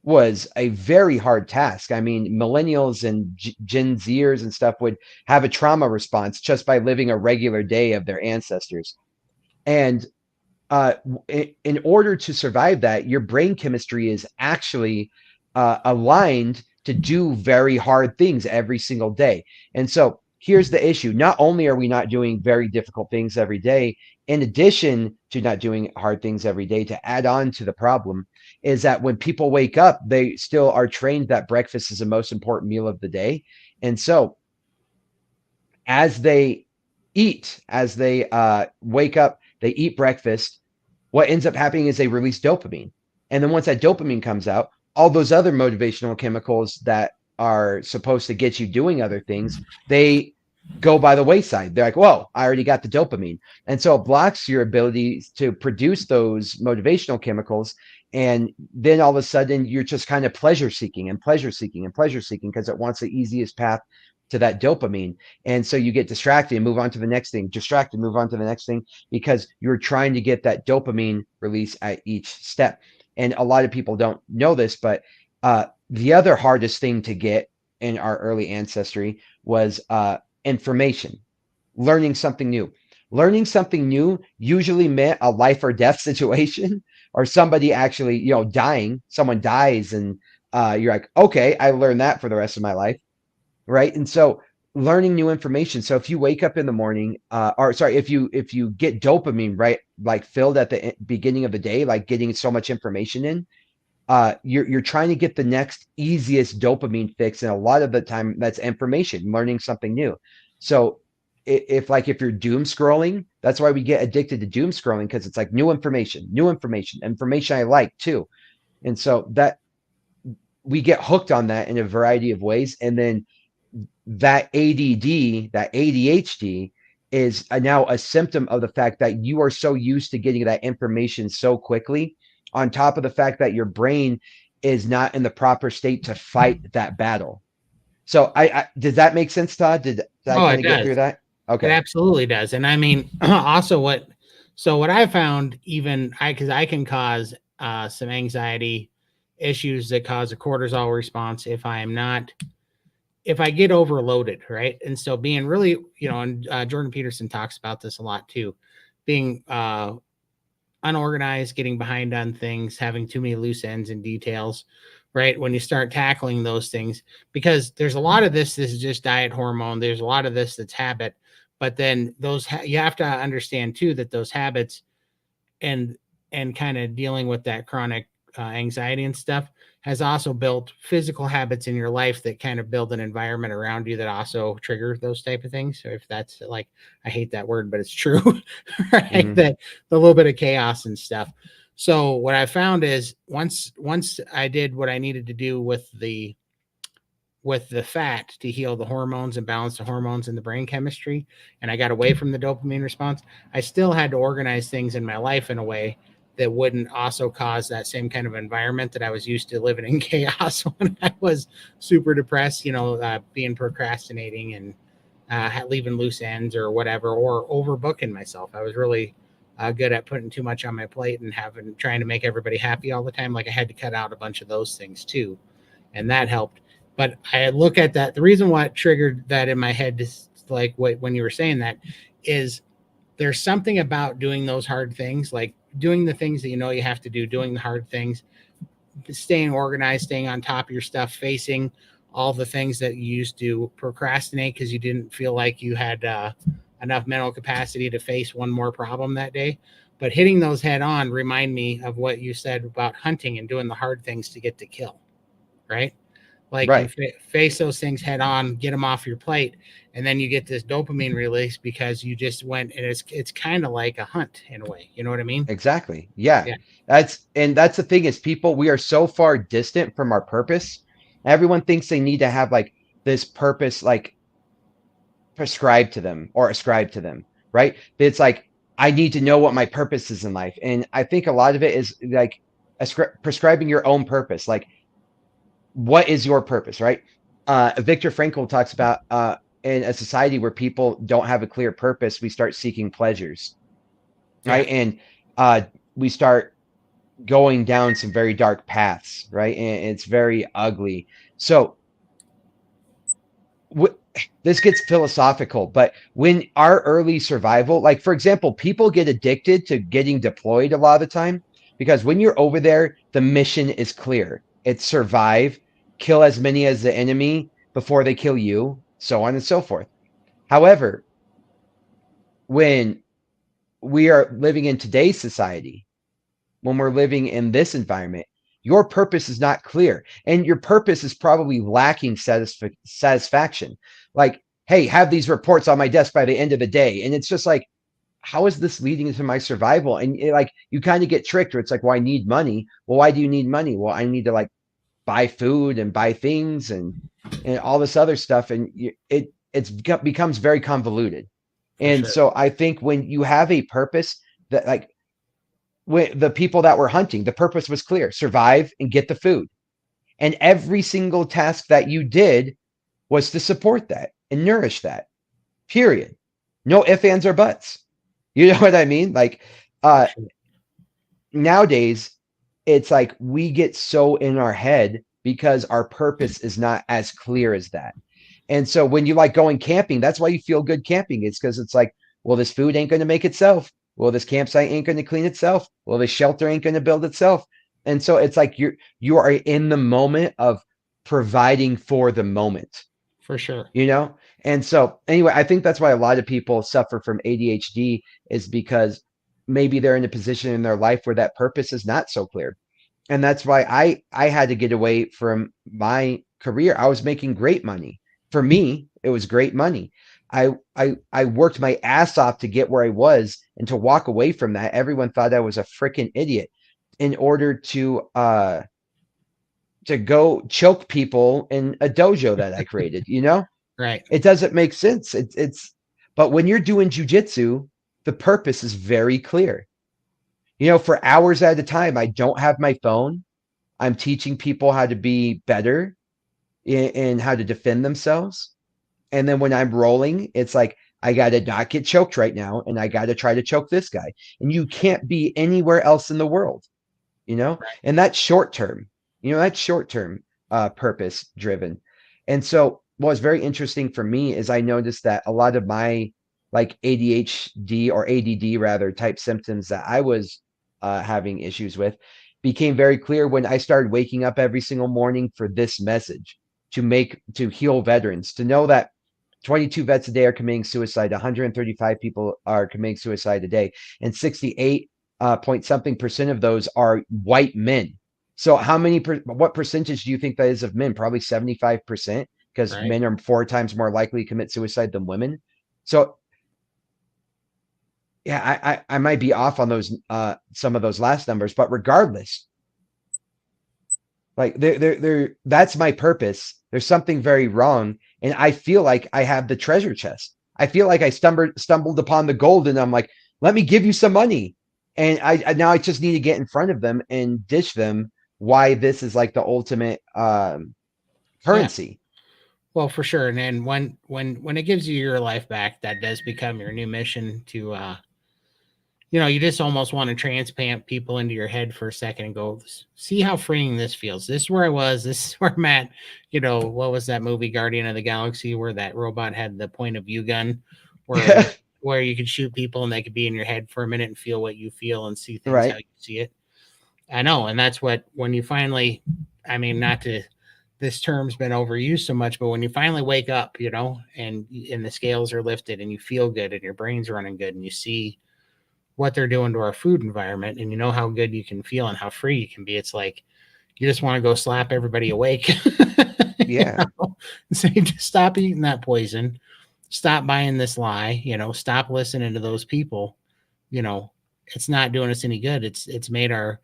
was a very hard task. I mean, millennials and Gen Zers and stuff would have a trauma response just by living a regular day of their ancestors. And in order to survive that, your brain chemistry is actually aligned to do very hard things every single day. And so here's the issue. Not only are we not doing very difficult things every day, in addition to not doing hard things every day, to add on to the problem, is that when people wake up, they still are trained that breakfast is the most important meal of the day. And so as they as they wake up, they eat breakfast. What ends up happening is they release dopamine. And then once that dopamine comes out, all those other motivational chemicals that are supposed to get you doing other things, they go by the wayside. They're like, whoa, I already got the dopamine. And so it blocks your ability to produce those motivational chemicals. And then all of a sudden, you're just kind of pleasure seeking and pleasure seeking and pleasure seeking because it wants the easiest path to that dopamine. And so you get distracted and move on to the next thing, distracted, move on to the next thing, because you're trying to get that dopamine release at each step. And a lot of people don't know this, but the other hardest thing to get in our early ancestry was information, learning something new. Learning something new usually meant a life or death situation, or somebody actually, dying. Someone dies, and you're like, okay, I learned that for the rest of my life, right? And so learning new information. So if you wake up in the morning, or sorry, if you get dopamine, right, like filled at the beginning of the day, like getting so much information in, you're trying to get the next easiest dopamine fix, and a lot of the time that's information, learning something new. So if you're doom scrolling, that's why we get addicted to doom scrolling, because it's like new information I like too. And so that we get hooked on that in a variety of ways. And then that ADD, that ADHD is now a symptom of the fact that you are so used to getting that information so quickly, on top of the fact that your brain is not in the proper state to fight that battle. So I did that make sense, Todd? Did I Oh, kind it of get does. through that? It Okay. absolutely does. And I mean, also what I found, even because I can cause some anxiety issues that cause a cortisol response if I get overloaded, right? And so being really, and Jordan Peterson talks about this a lot too, being unorganized, getting behind on things, having too many loose ends and details, right? When you start tackling those things, because there's a lot of this is just diet hormone. There's a lot of this that's habit, but then you have to understand too that those habits and kind of dealing with that chronic anxiety and stuff has also built physical habits in your life that kind of build an environment around you that also trigger those type of things. So if that's like, I hate that word, but it's true, right? Hmm. That the little bit of chaos and stuff. So what I found is once I did what I needed to do with the fat to heal the hormones and balance the hormones and the brain chemistry, and I got away from the dopamine response, I still had to organize things in my life in a way that wouldn't also cause that same kind of environment that I was used to living in chaos when I was super depressed, being procrastinating and leaving loose ends or whatever, or overbooking myself. I was really good at putting too much on my plate and trying to make everybody happy all the time. Like I had to cut out a bunch of those things too, and that helped. But I look at that. The reason why it triggered that in my head is like when you were saying that is there's something about doing those hard things, like doing the things that you have to do, doing the hard things, staying organized, staying on top of your stuff, facing all the things that you used to procrastinate because you didn't feel like you had enough mental capacity to face one more problem that day. But hitting those head on remind me of what you said about hunting and doing the hard things to get the kill, right? Like you Right. face those things head on, get them off your plate, and then you get this dopamine release because you just went, and it's kind of like a hunt in a way. You know what I mean? Exactly. Yeah. Yeah, That's the thing, is people, we are so far distant from our purpose. Everyone thinks they need to have like this purpose like prescribed to them or ascribed to them, right? It's like I need to know what my purpose is in life. And I think a lot of it is like prescribing your own purpose. Like, what is your purpose, right? Viktor Frankl talks about in a society where people don't have a clear purpose, we start seeking pleasures, yeah, right? And we start going down some very dark paths, right? And it's very ugly. So this gets philosophical, but when our early survival, like for example, people get addicted to getting deployed a lot of the time because when you're over there, the mission is clear. It's survive, kill as many as the enemy before they kill you, so on and so forth. However, when we are living in today's society, when we're living in this environment, your purpose is not clear. And your purpose is probably lacking satisfaction. Like, hey, have these reports on my desk by the end of the day. And it's just like, how is this leading to my survival? And like, you kind of get tricked where it's like, well, I need money. Well, why do you need money? Well, I need to like buy food and buy things and all this other stuff. And becomes very convoluted. for And sure. so I think when you have a purpose, that like with the people that were hunting, the purpose was clear: survive and get the food. And every single task that you did was to support that and nourish that, period. No ifs, ands, or buts. You know what I mean? Like, For uh, sure. nowadays, it's like we get so in our head because our purpose is not as clear as that. And so when you like going camping, that's why you feel good camping. It's because it's like, well, this food ain't going to make itself. Well, this campsite ain't going to clean itself. Well, this shelter ain't going to build itself. And so it's like you are in the moment of providing for the moment, For sure. you know? And so anyway, I think that's why a lot of people suffer from ADHD, is because maybe they're in a position in their life where that purpose is not so clear. And that's why I had to get away from my career. I was making great money. For me, it was great money. I worked my ass off to get where I was, and to walk away from that, everyone thought I was a freaking idiot in order to go choke people in a dojo that I created, you know? Right. It doesn't make sense. But when you're doing jujitsu, the purpose is very clear. You know, for hours at a time, I don't have my phone. I'm teaching people how to be better in how to defend themselves. And then when I'm rolling, it's like, I got to not get choked right now. And I got to try to choke this guy. And you can't be anywhere else in the world, you know? Right. And that's short term, that's short term, purpose driven. And so what was very interesting for me is I noticed that a lot of my like ADHD or ADD rather type symptoms that I was having issues with became very clear when I started waking up every single morning for this message to heal veterans, to know that 22 vets a day are committing suicide, 135 people are committing suicide a day, and 68 point something percent of those are white men. So what percentage do you think that is of men? Probably 75%, because Right. men are 4 times more likely to commit suicide than women. So yeah, I might be off on those some of those last numbers, but regardless, like that's my purpose. There's something very wrong, and I feel like I have the treasure chest. I feel like I stumbled upon the gold, and I'm like, let me give you some money. And I now I just need to get in front of them and dish them why this is like the ultimate Yeah. currency. Well, for sure. And then when it gives you your life back, that does become your new mission to you just almost want to transplant people into your head for a second and go, see how freeing this feels. This is where I was. This is where I'm at. What was that movie, Guardian of the Galaxy, where that robot had the point of view gun, where you could shoot people and they could be in your head for a minute and feel what you feel and see things how Right. you see it. I know, and that's what when you finally, I mean, not to this term's been overused so much, but when you finally wake up, and the scales are lifted and you feel good and your brain's running good and you see what they're doing to our food environment and you know how good you can feel and how free you can be, it's like you just want to go slap everybody awake. Yeah. Say, just stop eating that poison, stop buying this lie, stop listening to those people. you know it's not doing us any good. It's made our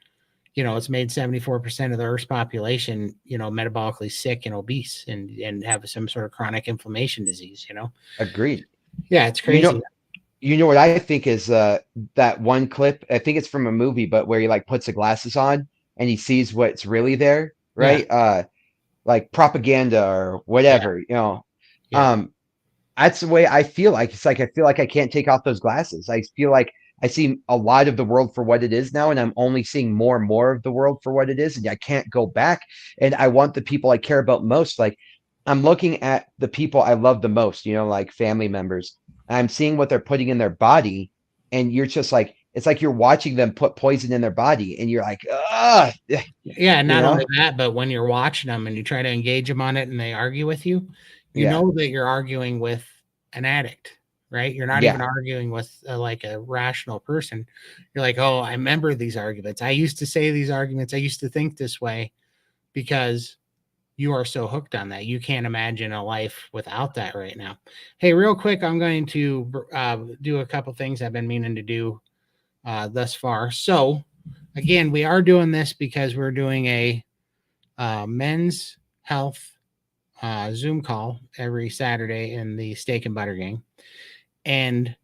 it's made 74% of the Earth's population, metabolically sick and obese and have some sort of chronic inflammation disease. Agreed. Yeah, it's You crazy. know, you know what I think is that one clip, I think it's from a movie, but where he like puts the glasses on and he sees what's really there, Yeah, right? Like propaganda or yeah, whatever, yeah, um that's the way I feel. Like it's like I feel like I can't take off those glasses. I feel like I see a lot of the world for what it is now, and I'm only seeing more and more of the world for what it is, and I can't go back. And I want the people I care about most. Like I'm looking at the people I love the most, like family members. I'm seeing what they're putting in their body, and you're just like, it's like you're watching them put poison in their body, and you're like, ah, yeah. you Not only know, that, but when you're watching them and you try to engage them on it and they argue with you, you yeah, know that you're arguing with an addict, right? You're not even yeah, arguing with like a rational person. You're like, oh, I remember these arguments. I used to say these arguments. I used to think this way because you are so hooked on that. You can't imagine a life without that right now. Hey, real quick, I'm going to do a couple things I've been meaning to do thus far. So, again, we are doing this because we're doing a men's health Zoom call every Saturday in the Steak and Butter Gang. And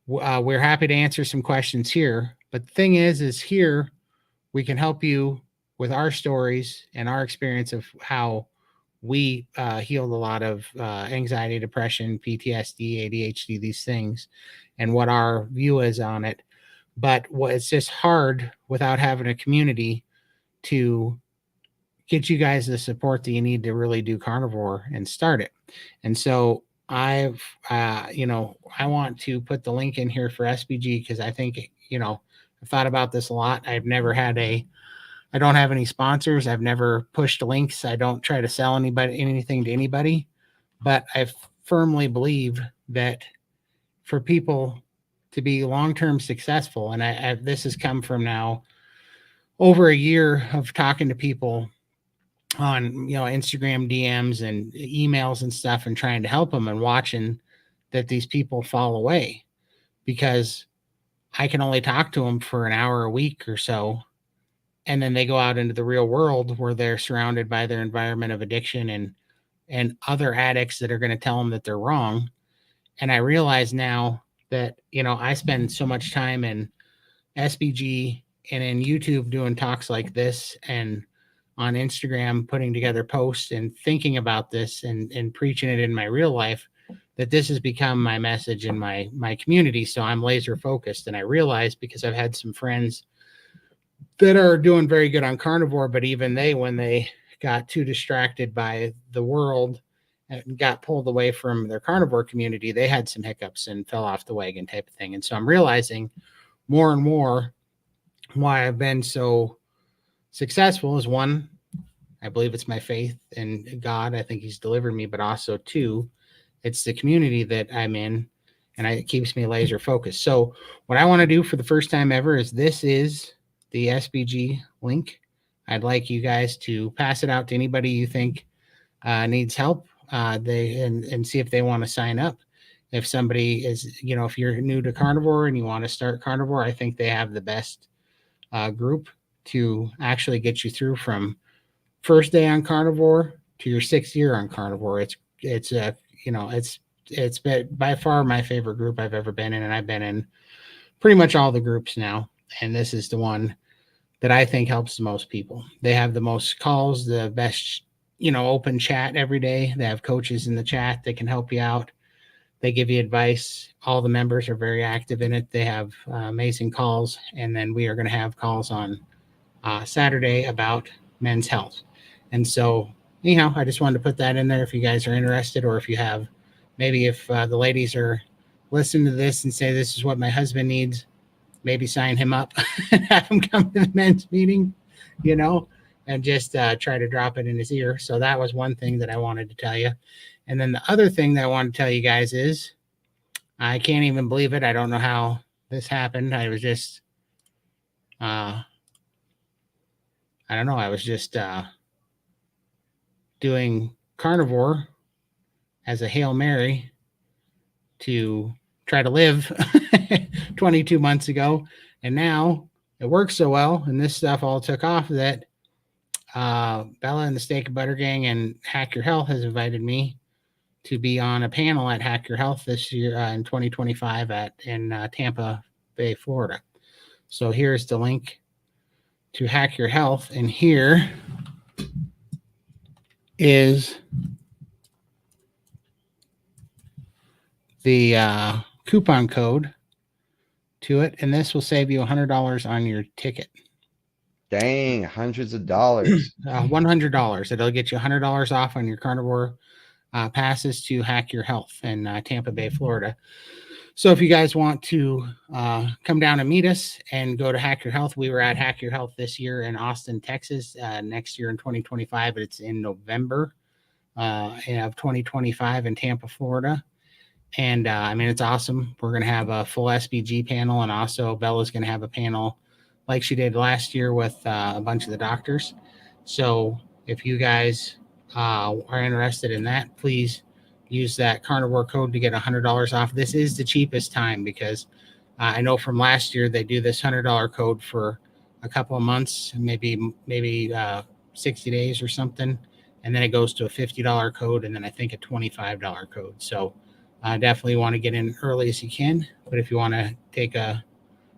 we're happy to answer some questions here. But the thing is here we can help you with our stories and our experience of how we healed a lot of anxiety, depression, PTSD, ADHD, these things, and what our view is on it. But what it's just hard without having a community to get you guys the support that you need to really do carnivore and start it. And so I want to put the link in here for SBG because I think, I've thought about this a lot. I don't have any sponsors. I've never pushed links. I don't try to sell anything to anybody, but I firmly believe that for people to be long-term successful, and this has come from now over a year of talking to people on Instagram DMs and emails and stuff and trying to help them and watching that these people fall away because I can only talk to them for an hour a week or so. And then they go out into the real world where they're surrounded by their environment of addiction and other addicts that are going to tell them that they're wrong. And I realize now that, I spend so much time in SBG and in YouTube doing talks like this and on Instagram putting together posts and thinking about this and preaching it in my real life, that this has become my message in my community. So I'm laser focused. And I realize, because I've had some friends that are doing very good on carnivore, but even they, when they got too distracted by the world and got pulled away from their carnivore community, they had some hiccups and fell off the wagon type of thing. And so I'm realizing more and more why I've been so successful is, one, I believe it's my faith in God. I think he's delivered me, but also two, it's the community that I'm in, and it keeps me laser focused. So what I want to do for the first time ever is, this is the SBG link. I'd like you guys to pass it out to anybody you think needs help. And see if they want to sign up. If somebody is, if you're new to carnivore and you want to start carnivore, I think they have the best group to actually get you through from first day on carnivore to your 6th year on carnivore. It's been by far my favorite group I've ever been in, and I've been in pretty much all the groups now. And this is the one that I think helps the most people. They have the most calls, the best, open chat every day. They have coaches in the chat that can help you out. They give you advice. All the members are very active in it. They have amazing calls. And then we are going to have calls on Saturday about men's health. And so, anyhow, I just wanted to put that in there if you guys are interested, or if you have, maybe if the ladies are listening to this and say, this is what my husband needs, maybe sign him up and have him come to the men's meeting, and just try to drop it in his ear. So that was one thing that I wanted to tell you. And then the other thing that I want to tell you guys is, I can't even believe it. I don't know how this happened. I was just, I don't know. I was just doing carnivore as a Hail Mary to try to live 22 months ago. And now it works so well, and this stuff all took off, that Bella and the Steak and Butter Gang and Hack Your Health has invited me to be on a panel at Hack Your Health this year in 2025 in Tampa Bay, Florida. So here's the link to Hack Your Health, and here is the coupon code to it, and this will save you $100 on your ticket. Dang, hundreds of dollars. $100. It'll get you $100 off on your carnivore passes to Hack Your Health in Tampa Bay, Florida. So if you guys want to come down and meet us and go to Hack Your Health, we were at Hack Your Health this year in Austin, Texas. Next year in 2025, but it's in November of 2025 in Tampa, Florida. And it's awesome. We're going to have a full SBG panel, and also Bella's going to have a panel like she did last year with a bunch of the doctors. So if you guys are interested in that, please use that carnivore code to get $100 off. This is the cheapest time, because I know from last year they do this $100 code for a couple of months, maybe 60 days or something, and then it goes to a $50 code, and then I think a $25 code. So definitely want to get in early as you can. But if you want to take a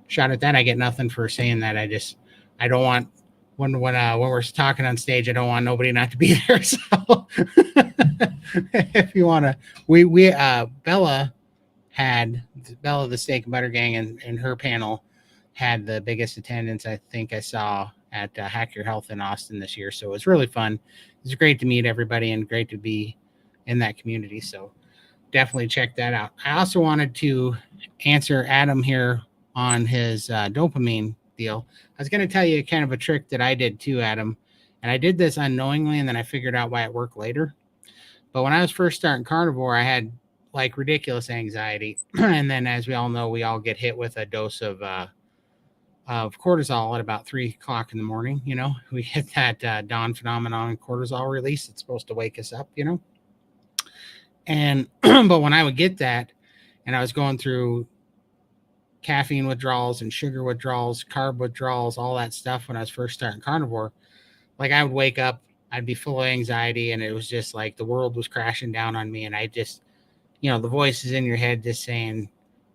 shot at that, I get nothing for saying that. I don't want, when we're talking on stage, I don't want nobody not to be there. So if you want to, Bella the Steak and Butter Gang and her panel had the biggest attendance I think I saw at Hack Your Health in Austin this year. So it was really fun. It was great to meet everybody and great to be in that community. So definitely check that out. I also wanted to answer Adam here on his dopamine deal. I was going to tell you kind of a trick that I did too, Adam. And I did this unknowingly, and then I figured out why it worked later. But when I was first starting carnivore, I had like ridiculous anxiety. And then, as we all know, we all get hit with a dose of cortisol at about 3 o'clock in the morning. We hit that dawn phenomenon cortisol release. It's supposed to wake us up, And, but when I would get that, and I was going through caffeine withdrawals and sugar withdrawals, carb withdrawals, all that stuff when I was first starting carnivore. Like I would wake up, I'd be full of anxiety, and it was just like the world was crashing down on me. And I just, the voices in your head just saying,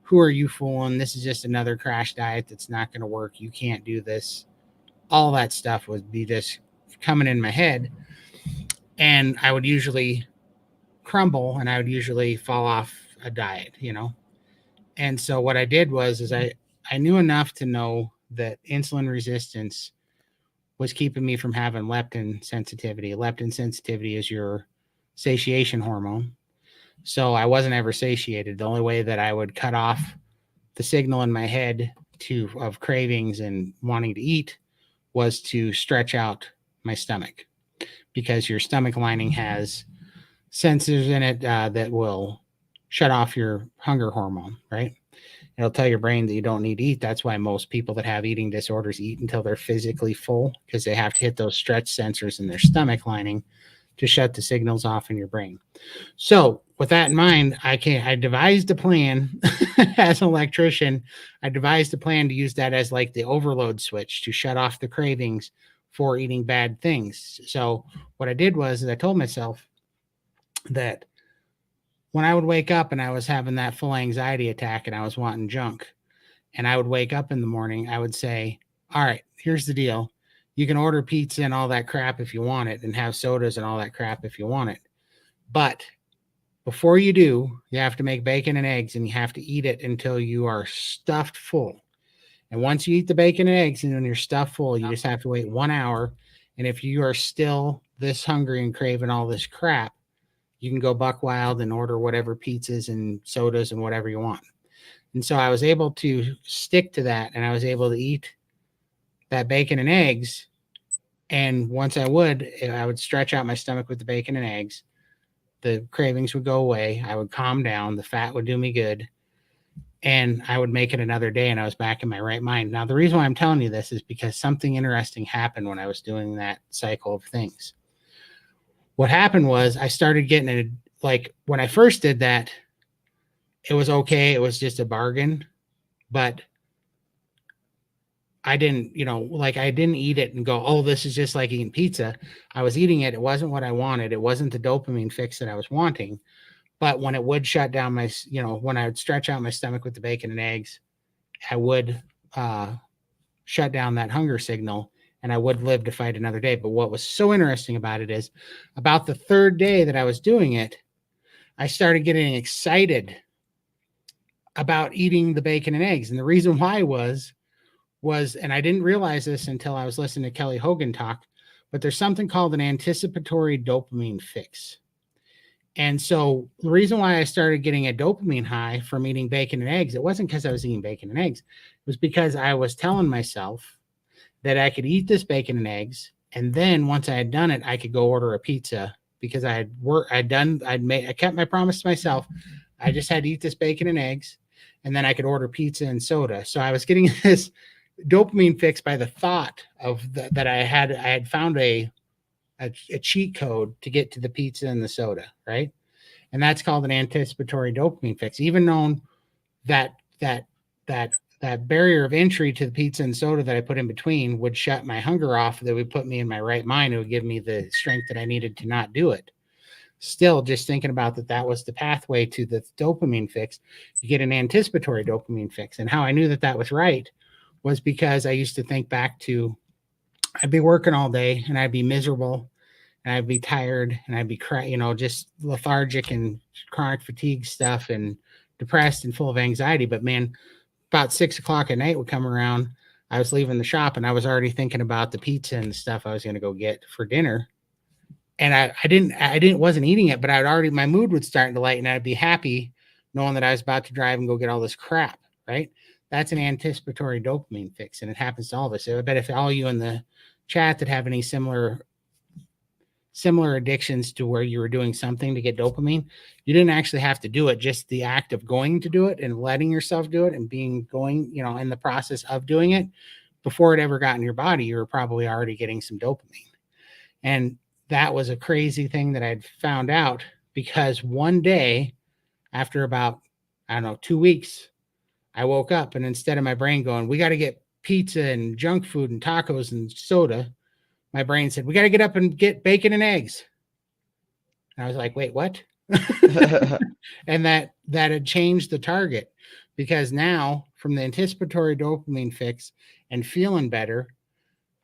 who are you fooling? This is just another crash diet that's not going to work. You can't do this. All that stuff would be just coming in my head. And I would usually crumble and I would usually fall off a diet, And so what I did was I knew enough to know that insulin resistance was keeping me from having leptin sensitivity. Leptin sensitivity is your satiation hormone. So I wasn't ever satiated. The only way that I would cut off the signal in my head of cravings and wanting to eat was to stretch out my stomach, because your stomach lining has sensors in it that will shut off your hunger hormone, right? It'll tell your brain that you don't need to eat. That's why most people that have eating disorders eat until they're physically full, because they have to hit those stretch sensors in their stomach lining to shut the signals off in your brain. So with that in mind, I devised a plan as an electrician. I devised a plan to use that as like the overload switch to shut off the cravings for eating bad things. So what I did was I told myself that when I would wake up and I was having that full anxiety attack and I was wanting junk, and I would wake up in the morning, I would say, all right, here's the deal. You can order pizza and all that crap if you want it, and have sodas and all that crap if you want it. But before you do, you have to make bacon and eggs, and you have to eat it until you are stuffed full. And once you eat the bacon and eggs and when you're stuffed full, you just have to wait 1 hour. And if you are still this hungry and craving all this crap, you can go buck wild and order whatever pizzas and sodas and whatever you want. And so I was able to stick to that, and I was able to eat that bacon and eggs. And once I would stretch out my stomach with the bacon and eggs. The cravings would go away. I would calm down. The fat would do me good. And I would make it another day, and I was back in my right mind. Now, the reason why I'm telling you this is because something interesting happened when I was doing that cycle of things. What happened was I started getting when I first did that, it was okay. It was just a bargain, but I didn't, I didn't eat it and go, oh, this is just like eating pizza. I was eating it. It wasn't what I wanted. It wasn't the dopamine fix that I was wanting. But when it would shut down my, when I would stretch out my stomach with the bacon and eggs, I would shut down that hunger signal, and I would live to fight another day. But what was so interesting about it is about the third day that I was doing it, I started getting excited about eating the bacon and eggs. And the reason why was, and I didn't realize this until I was listening to Kelly Hogan talk, but there's something called an anticipatory dopamine fix. And so the reason why I started getting a dopamine high from eating bacon and eggs, it wasn't because I was eating bacon and eggs. It was because I was telling myself that I could eat this bacon and eggs, and then once I had done it, I could go order a pizza, because I kept my promise to myself. I just had to eat this bacon and eggs, and then I could order pizza and soda. So I was getting this dopamine fix by the thought of that I had found a cheat code to get to the pizza and the soda, right? And that's called an anticipatory dopamine fix. Even known that barrier of entry to the pizza and soda that I put in between would shut my hunger off, that would put me in my right mind. It would give me the strength that I needed to not do it. Still, just thinking about that was the pathway to the dopamine fix. You get an anticipatory dopamine fix. And how I knew that was right was because I used to think back to, I'd be working all day and I'd be miserable and I'd be tired and I'd be just lethargic and chronic fatigue stuff and depressed and full of anxiety. But man, about 6 o'clock at night would come around. I was leaving the shop and I was already thinking about the pizza and the stuff I was going to go get for dinner. And I wasn't eating it, but my mood would start to lighten. I'd be happy knowing that I was about to drive and go get all this crap, right? That's an anticipatory dopamine fix, and it happens to all of us. So I bet if all you in the chat that have any similar addictions to where you were doing something to get dopamine, you didn't actually have to do it. Just the act of going to do it and letting yourself do it and going, in the process of doing it, before it ever got in your body, you were probably already getting some dopamine. And that was a crazy thing that I'd found out, because one day, after about I don't know, 2 weeks, I woke up and instead of my brain going, we got to get pizza and junk food and tacos and soda, my brain said, we got to get up and get bacon and eggs. And I was like, wait, what? And that had changed the target, because now from the anticipatory dopamine fix and feeling better,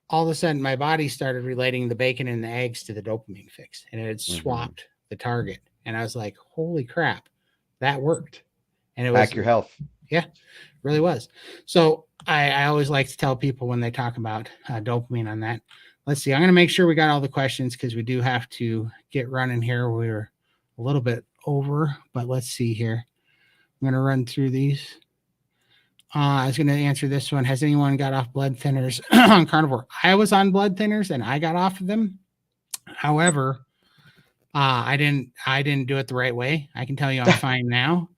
all of a sudden my body started relating the bacon and the eggs to the dopamine fix, and it had swapped the target. And I was like, holy crap, that worked. And it was Back your health. Yeah, really was. So I always like to tell people when they talk about dopamine on that. Let's see. I'm going to make sure we got all the questions because we do have to get running here. We're a little bit over, but let's see here. I'm going to run through these. I was going to answer this one. Has anyone got off blood thinners on carnivore? I was on blood thinners and I got off of them. However, I didn't do it the right way. I can tell you I'm fine now,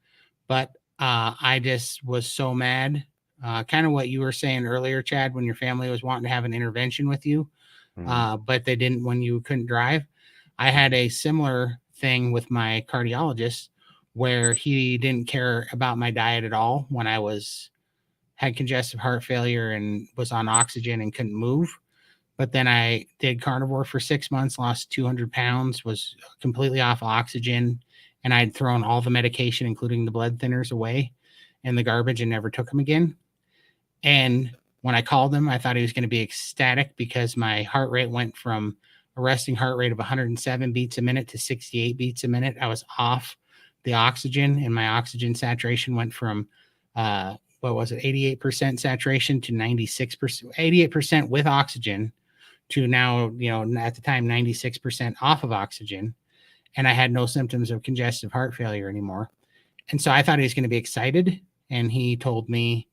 but I just was so mad. Kind of what you were saying earlier, Chad, when your family was wanting to have an intervention with you, but they didn't when you couldn't drive. I had a similar thing with my cardiologist where he didn't care about my diet at all when I had congestive heart failure and was on oxygen and couldn't move. But then I did carnivore for 6 months, lost 200 pounds, was completely off oxygen, and I'd thrown all the medication, including the blood thinners, away in the garbage and never took them again. And when I called him, I thought he was going to be ecstatic because my heart rate went from a resting heart rate of 107 beats a minute to 68 beats a minute. I was off the oxygen, and my oxygen saturation went from, 88% saturation to 96%, 88% with oxygen to now, at the time, 96% off of oxygen. And I had no symptoms of congestive heart failure anymore. And so I thought he was going to be excited. And he told me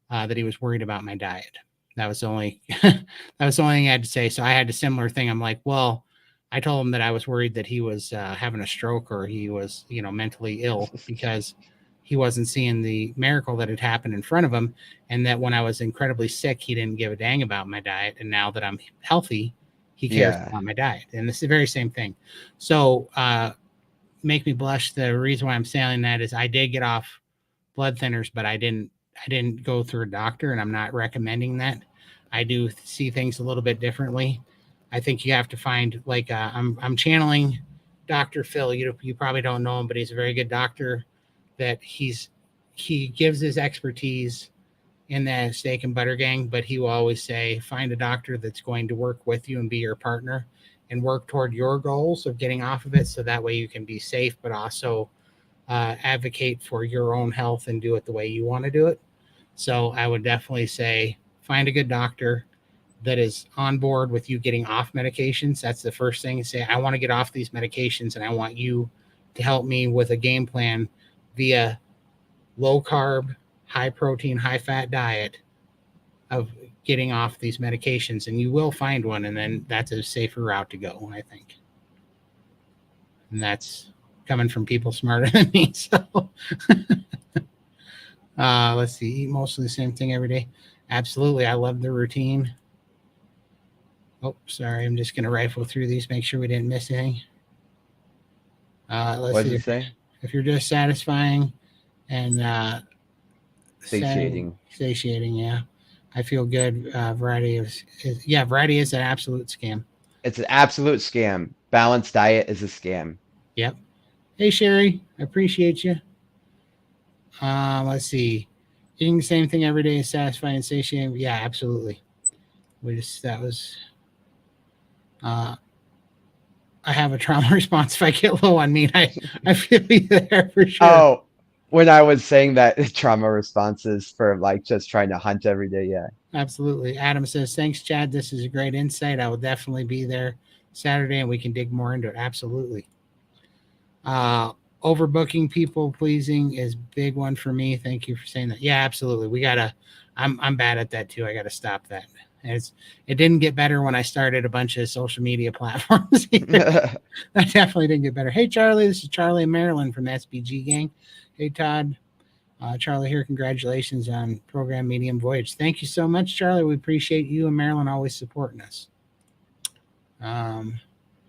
that he was worried about my diet. That was the only thing I had to say. So I had a similar thing. I'm like, well, I told him that I was worried that he was having a stroke or he was, mentally ill, because he wasn't seeing the miracle that had happened in front of him. And that when I was incredibly sick, he didn't give a dang about my diet. And now that I'm healthy, he cares about my diet. And it's the very same thing. So make me blush. The reason why I'm saying that is I did get off blood thinners, but I didn't go through a doctor, and I'm not recommending that. I do see things a little bit differently. I think you have to find, like, I'm channeling Dr. Phil. You probably don't know him, but he's a very good doctor. That he gives his expertise in the steak and butter gang, but he will always say, find a doctor that's going to work with you and be your partner and work toward your goals of getting off of it. So that way you can be safe, but also advocate for your own health and do it the way you want to do it. So I would definitely say, find a good doctor that is on board with you getting off medications. That's the first thing. Say, I want to get off these medications and I want you to help me with a game plan via low carb, high protein, high fat diet of getting off these medications. And you will find one. And then that's a safer route to go, I think. And that's coming from people smarter than me. So let's see, eat mostly the same thing every day. Absolutely. I love the routine. Oh, sorry. I'm just going to rifle through these, make sure we didn't miss anything. Let's What see. does it say? If you're just satisfying and Satiating. Satiating, yeah. I feel good. Variety is variety is an absolute scam. It's an absolute scam. Balanced diet is a scam. Yep. Hey, Sherry, I appreciate you. Let's see. Eating the same thing every day is satisfying and satiating. Yeah, absolutely. I have a trauma response if I get low on meat. I feel you there for sure. Oh, when I was saying that trauma responses for like just trying to hunt every day. Yeah. Absolutely. Adam says, thanks, Chad. This is a great insight. I will definitely be there Saturday and we can dig more into it. Absolutely. Overbooking, people pleasing is big one for me. Thank you for saying that. Yeah, absolutely. I'm bad at that too. I got to stop that. It didn't get better when I started a bunch of social media platforms. That definitely didn't get better. Hey, Charlie, this is Charlie and Marilyn from SBG Gang. Hey, Todd. Charlie here. Congratulations on program Medium Voyage. Thank you so much, Charlie. We appreciate you and Marilyn always supporting us.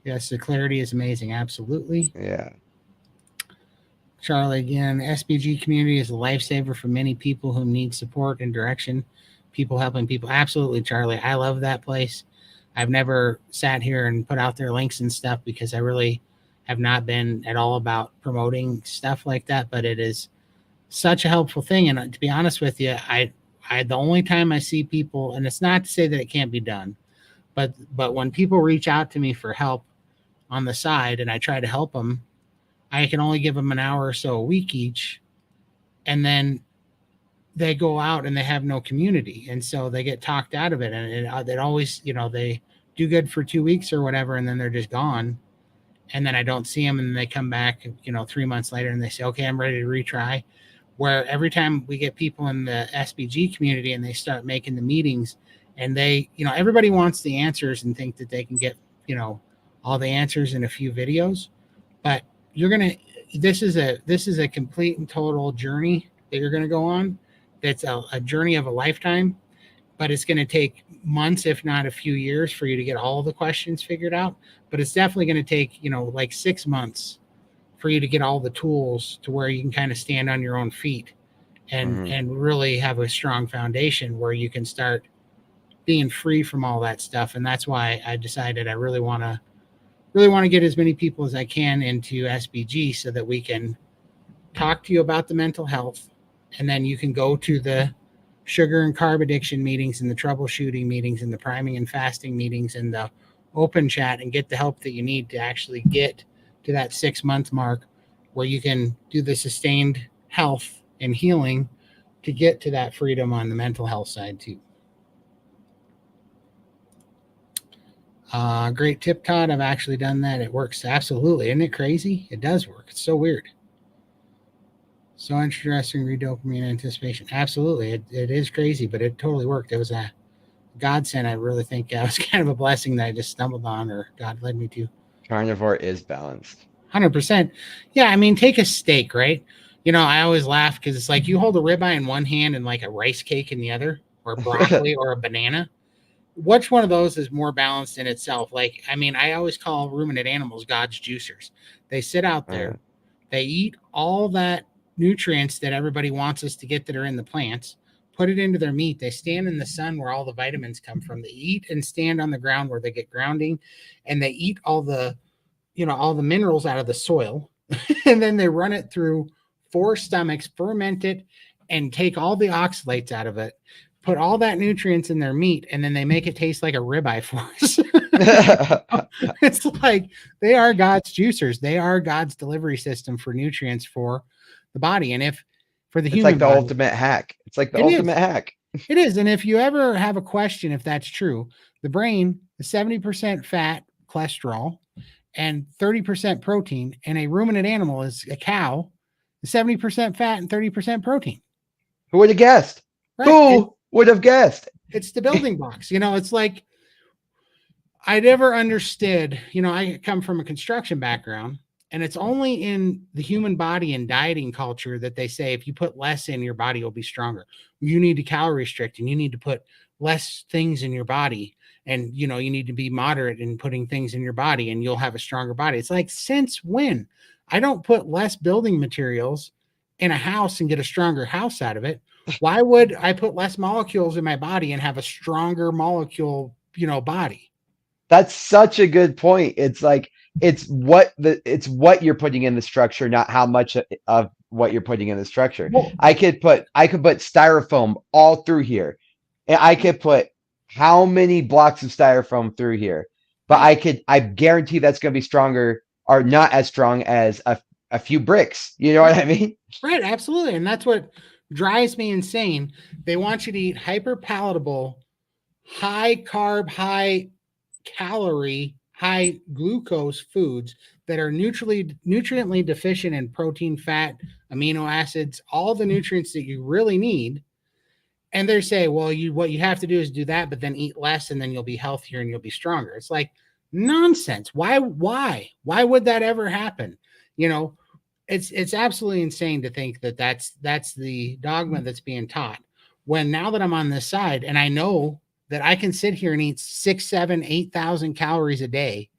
Yes, the clarity is amazing. Absolutely. Yeah. Charlie again. SBG community is a lifesaver for many people who need support and direction. People helping people. Absolutely, Charlie. I love that place. I've never sat here and put out their links and stuff because I really have not been at all about promoting stuff like that. But it is such a helpful thing. And to be honest with you, the only time I see people, and it's not to say that it can't be done, but when people reach out to me for help on the side and I try to help them, I can only give them an hour or so a week each, and then they go out and they have no community, and so they get talked out of it, and it always, they do good for 2 weeks or whatever, and then they're just gone, and then I don't see them, and then they come back, 3 months later, and they say, okay, I'm ready to retry. Where every time we get people in the SBG community and they start making the meetings, and they, everybody wants the answers and think that they can get, all the answers in a few videos, but this is a complete and total journey that you're going to go on. That's a journey of a lifetime, but it's going to take months, if not a few years, for you to get all the questions figured out. But it's definitely going to take, like 6 months for you to get all the tools to where you can kind of stand on your own feet and really have a strong foundation where you can start being free from all that stuff. And that's why I decided I really want to get as many people as I can into SBG so that we can talk to you about the mental health. And then you can go to the sugar and carb addiction meetings and the troubleshooting meetings and the priming and fasting meetings and the open chat and get the help that you need to actually get to that 6-month mark where you can do the sustained health and healing to get to that freedom on the mental health side too. Great tip, Todd. I've actually done that. It works. Absolutely. Isn't it crazy? It does work. It's so weird. So interesting. Redopamine anticipation. Absolutely. It is crazy, but it totally worked. It was a godsend. I really think it was kind of a blessing that I just stumbled on, or God led me to. Carnivore is balanced. 100%. Yeah. I mean, take a steak, right? I always laugh because it's like you hold a ribeye in one hand and like a rice cake in the other, or broccoli or a banana. Which one of those is more balanced in itself? Like, I mean, I always call ruminant animals God's juicers. They sit out there, they eat all that nutrients that everybody wants us to get that are in the plants, put it into their meat. They stand in the sun where all the vitamins come from. They eat and stand on the ground where they get grounding, and they eat all the minerals out of the soil. And then they run it through 4 stomachs, ferment it, and take all the oxalates out of it, put all that nutrients in their meat, and then they make it taste like a ribeye for us. It's like they are God's juicers. They are God's delivery system for nutrients for the body. And if for the human, it's like the ultimate hack. It's like the ultimate hack. It is. And if you ever have a question, if that's true, the brain is 70% fat, cholesterol, and 30% protein. And a ruminant animal is a cow, 70% fat and 30% protein. Who would have guessed? Right. Who would have guessed? It's the building blocks. It's like I never understood, I come from a construction background, and it's only in the human body and dieting culture that they say if you put less in, your body will be stronger. You need to calorie restrict, and you need to put less things in your body, and you need to be moderate in putting things in your body, and you'll have a stronger body. It's like, since when? I don't put less building materials in a house and get a stronger house out of it. Why would I put less molecules in my body and have a stronger molecule, body? That's such a good point. It's like, it's what you're putting in the structure, not how much of what you're putting in the structure. Well, I could put styrofoam all through here, and I could put how many blocks of styrofoam through here, but I guarantee that's going to be stronger, or not as strong as a few bricks. You know what I mean? Right. Absolutely. And that's what drives me insane. They want you to eat hyper palatable, high carb, high calorie, high glucose foods that are nutriently deficient in protein, fat, amino acids, all the nutrients that you really need. And they say, well, what you have to do is do that, but then eat less, and then you'll be healthier and you'll be stronger. It's like nonsense. Why would that ever happen? It's absolutely insane to think that that's the dogma that's being taught. When now that I'm on this side, and I know that I can sit here and eat 6, 7, 8,000 calories a day,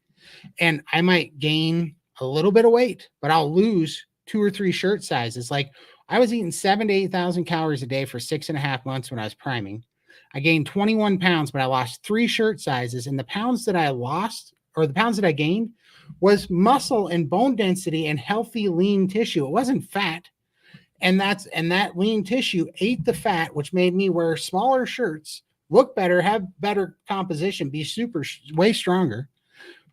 and I might gain a little bit of weight, but I'll lose 2 or 3 shirt sizes. Like I was eating 7 to 8,000 calories a day for 6.5 months when I was priming. I gained 21 pounds, but I lost 3 shirt sizes. And the pounds that I lost, or the pounds that I gained, was muscle and bone density and healthy lean tissue. It wasn't fat. And that lean tissue ate the fat, which made me wear smaller shirts, look better, have better composition, be way stronger.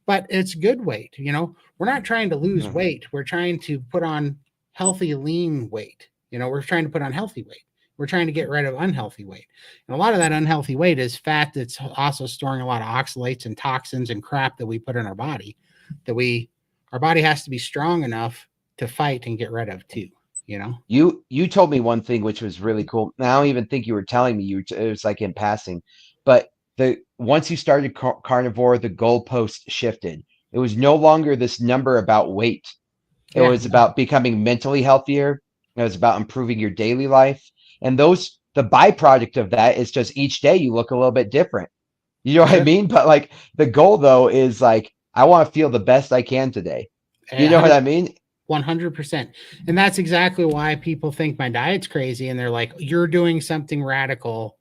But it's good weight. We're not trying to lose weight. We're trying to put on healthy lean weight. We're trying to put on healthy weight. We're trying to get rid of unhealthy weight. And a lot of that unhealthy weight is fat that's also storing a lot of oxalates and toxins and crap that we put in our body our body has to be strong enough to fight and get rid of too. You told me one thing which was really cool. And I don't even think you were telling me. It was like in passing, but once you started carnivore, the goalpost shifted. It was no longer this number about weight. It was about becoming mentally healthier. It was about improving your daily life, and the byproduct of that is just each day you look a little bit different. You know what I mean? But like the goal though is like I want to feel the best I can today. You know what I mean? 100%. And that's exactly why people think my diet's crazy. And they're like, you're doing something radical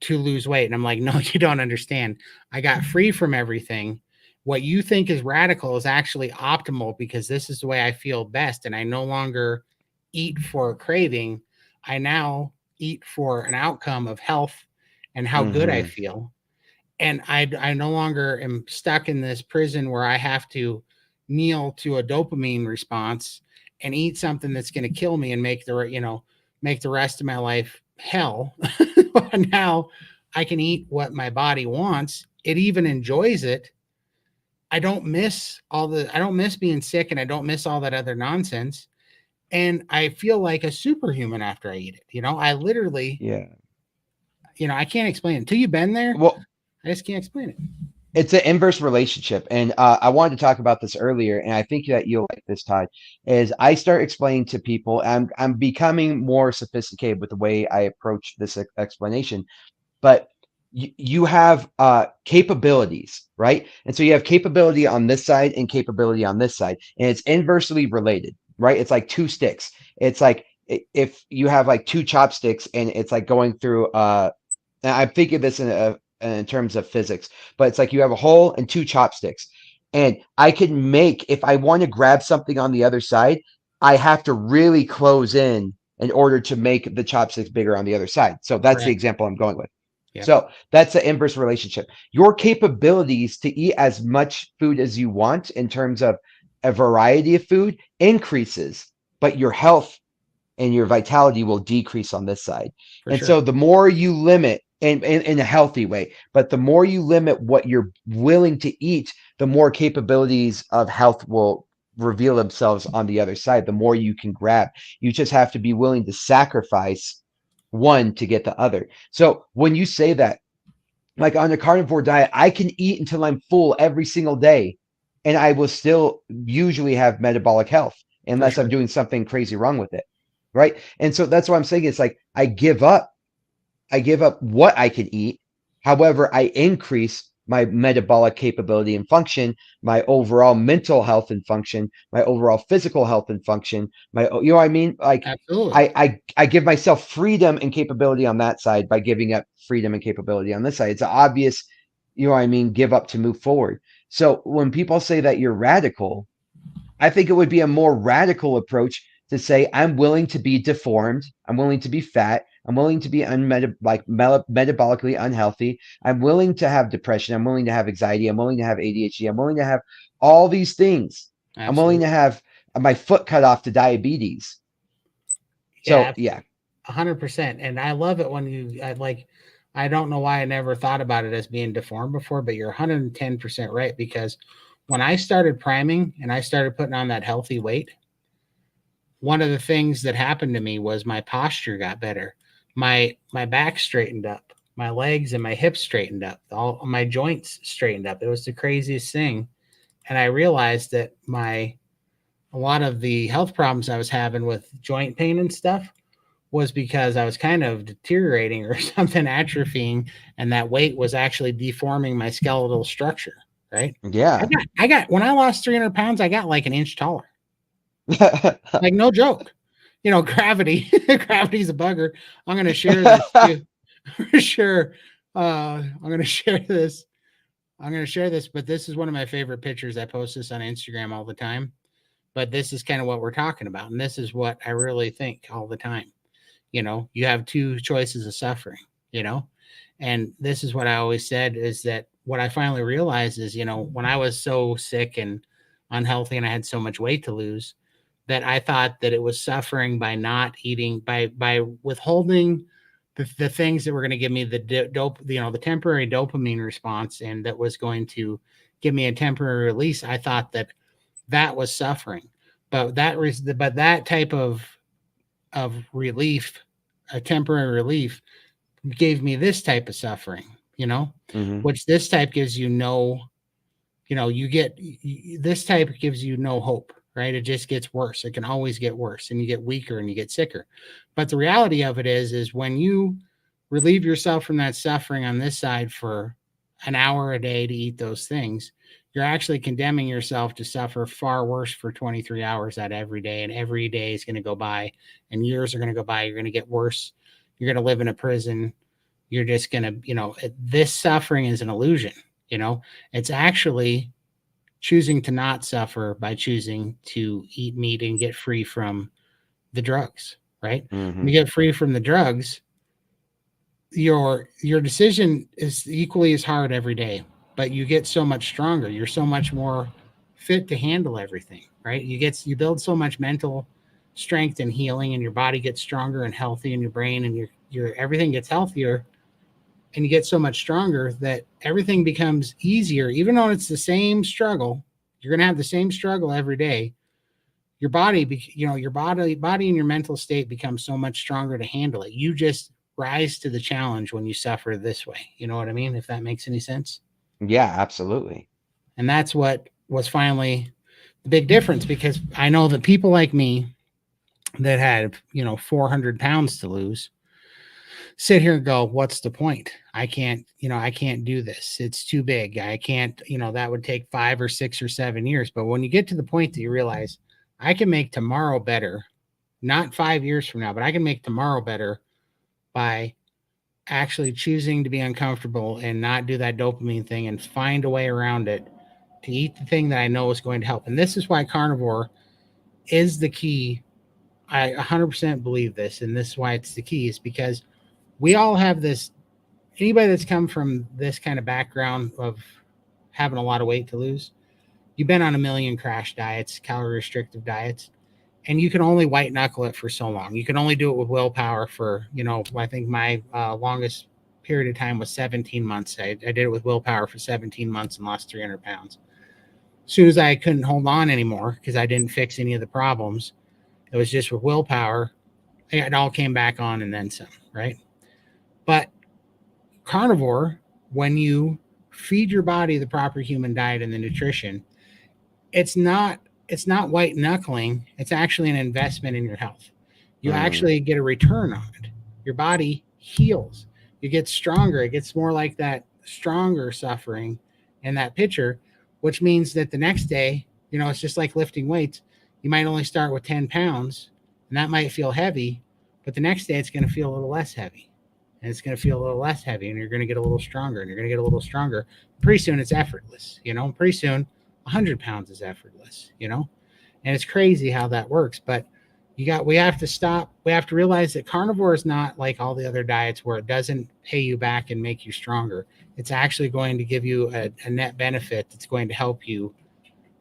to lose weight. And I'm like, no, you don't understand. I got free from everything. What you think is radical is actually optimal because this is the way I feel best. And I no longer eat for a craving. I now eat for an outcome of health and how good I feel. And I no longer am stuck in this prison where I have to kneel to a dopamine response and eat something that's going to kill me and make the rest of my life hell. Now I can eat what my body wants. It even enjoys it. I don't miss being sick, and I don't miss all that other nonsense. And I feel like a superhuman after I eat it. I literally, I can't explain it until you've been there. Well, I just can't explain it. It's an inverse relationship. And I wanted to talk about this earlier, and I think that you'll like this, Todd, is I start explaining to people, I'm becoming more sophisticated with the way I approach this explanation, but you have capabilities, right? And so you have capability on this side and capability on this side, and it's inversely related, right? It's like two sticks. It's like if you have like two chopsticks and it's like going through, and I'm thinking this in terms of physics, but it's like you have a hole and two chopsticks, and I can if I want to grab something on the other side, I have to really close in order to make the chopsticks bigger on the other side. So that's the example I'm going with. Yep. So that's the inverse relationship. Your capabilities to eat as much food as you want in terms of a variety of food increases, but your health and your vitality will decrease on this side. So the more you limit, in a healthy way, but the more you limit what you're willing to eat, the more capabilities of health will reveal themselves on the other side. The more you can grab. You just have to be willing to sacrifice one to get the other. So when you say that, like on a carnivore diet, I can eat until I'm full every single day, and I will still usually have metabolic health unless I'm doing something crazy wrong with it, right? And so that's what I'm saying. It's like I give up what I can eat. However, I increase my metabolic capability and function, my overall mental health and function, my overall physical health and function, you know what I mean? Like I give myself freedom and capability on that side by giving up freedom and capability on this side. It's an obvious, you know what I mean, give up to move forward. So when people say that you're radical, I think it would be a more radical approach to say, I'm willing to be deformed. I'm willing to be fat. I'm willing to be metabolically unhealthy. I'm willing to have depression. I'm willing to have anxiety. I'm willing to have ADHD. I'm willing to have all these things. Absolutely. I'm willing to have my foot cut off to diabetes. So, yeah. 100%. And I love it when I don't know why I never thought about it as being deformed before, but you're 110% right. Because when I started priming and I started putting on that healthy weight, one of the things that happened to me was my posture got better. My back straightened up, my legs and my hips straightened up, all my joints straightened up. It was the craziest thing. And I realized that a lot of the health problems I was having with joint pain and stuff was because I was kind of deteriorating or something, atrophying, and that weight was actually deforming my skeletal structure. Right. Yeah. I got when I lost 300 pounds, I got like an inch taller. Like, no joke. Gravity, gravity's a bugger. I'm going to share this too. For sure. I'm going to share this. But this is one of my favorite pictures. I post this on Instagram all the time. But this is kind of what we're talking about. And this is what I really think all the time. You have two choices of suffering, and this is what I always said is that what I finally realized is, when I was so sick and unhealthy and I had so much weight to lose, that I thought that it was suffering by not eating, by withholding the things that were going to give me the temporary dopamine response, and that was going to give me a temporary release. I thought that was suffering, but that type of relief, a temporary relief, gave me this type of suffering, which this type gives you no, this type gives you no hope, right? It just gets worse. It can always get worse, and you get weaker and you get sicker. But the reality of it is when you relieve yourself from that suffering on this side for an hour a day to eat those things, you're actually condemning yourself to suffer far worse for 23 hours out of every day. And every day is going to go by and years are going to go by. You're going to get worse. You're going to live in a prison. You're just going to, this suffering is an illusion. It's actually choosing to not suffer by choosing to eat meat and get free from the drugs, right? When you get free from the drugs, your decision is equally as hard every day, but you get so much stronger. You're so much more fit to handle everything, right? You build so much mental strength and healing, and your body gets stronger and healthy, and your brain and your everything gets healthier, and you get so much stronger that everything becomes easier. Even though it's the same struggle, you're going to have the same struggle every day. Your body, your body and your mental state becomes so much stronger to handle it. You just rise to the challenge when you suffer this way. You know what I mean? If that makes any sense. Yeah, absolutely. And that's what was finally the big difference, because I know that people like me that had, 400 pounds to lose sit here and go, what's the point? I can't do this. It's too big. I can't, that would take 5 or 6 or 7 years. But when you get to the point that you realize I can make tomorrow better, not 5 years from now, but I can make tomorrow better by actually choosing to be uncomfortable and not do that dopamine thing and find a way around it to eat the thing that I know is going to help. And this is why carnivore is the key. I 100% believe this. And this is why it's the key, is because we all have this. Anybody that's come from this kind of background of having a lot of weight to lose, you've been on a million crash diets, calorie restrictive diets, and you can only white knuckle it for so long. You can only do it with willpower for, I think my longest period of time was 17 months. I did it with willpower for 17 months and lost 300 pounds. As soon as I couldn't hold on anymore because I didn't fix any of the problems, it was just with willpower, it all came back on and then some, right? But carnivore, when you feed your body the proper human diet and the nutrition, it's not white knuckling. It's actually an investment in your health. You actually get a return on it. Your body heals. You get stronger. It gets more like that stronger suffering in that picture, which means that the next day, it's just like lifting weights. You might only start with 10 pounds, and that might feel heavy, but the next day it's going to feel a little less heavy. And it's going to feel a little less heavy, and you're going to get a little stronger, and you're going to get a little stronger. Pretty soon it's effortless, pretty soon 100 pounds is effortless, and it's crazy how that works. But we have to stop. We have to realize that carnivore is not like all the other diets where it doesn't pay you back and make you stronger. It's actually going to give you a net benefit that's going to help you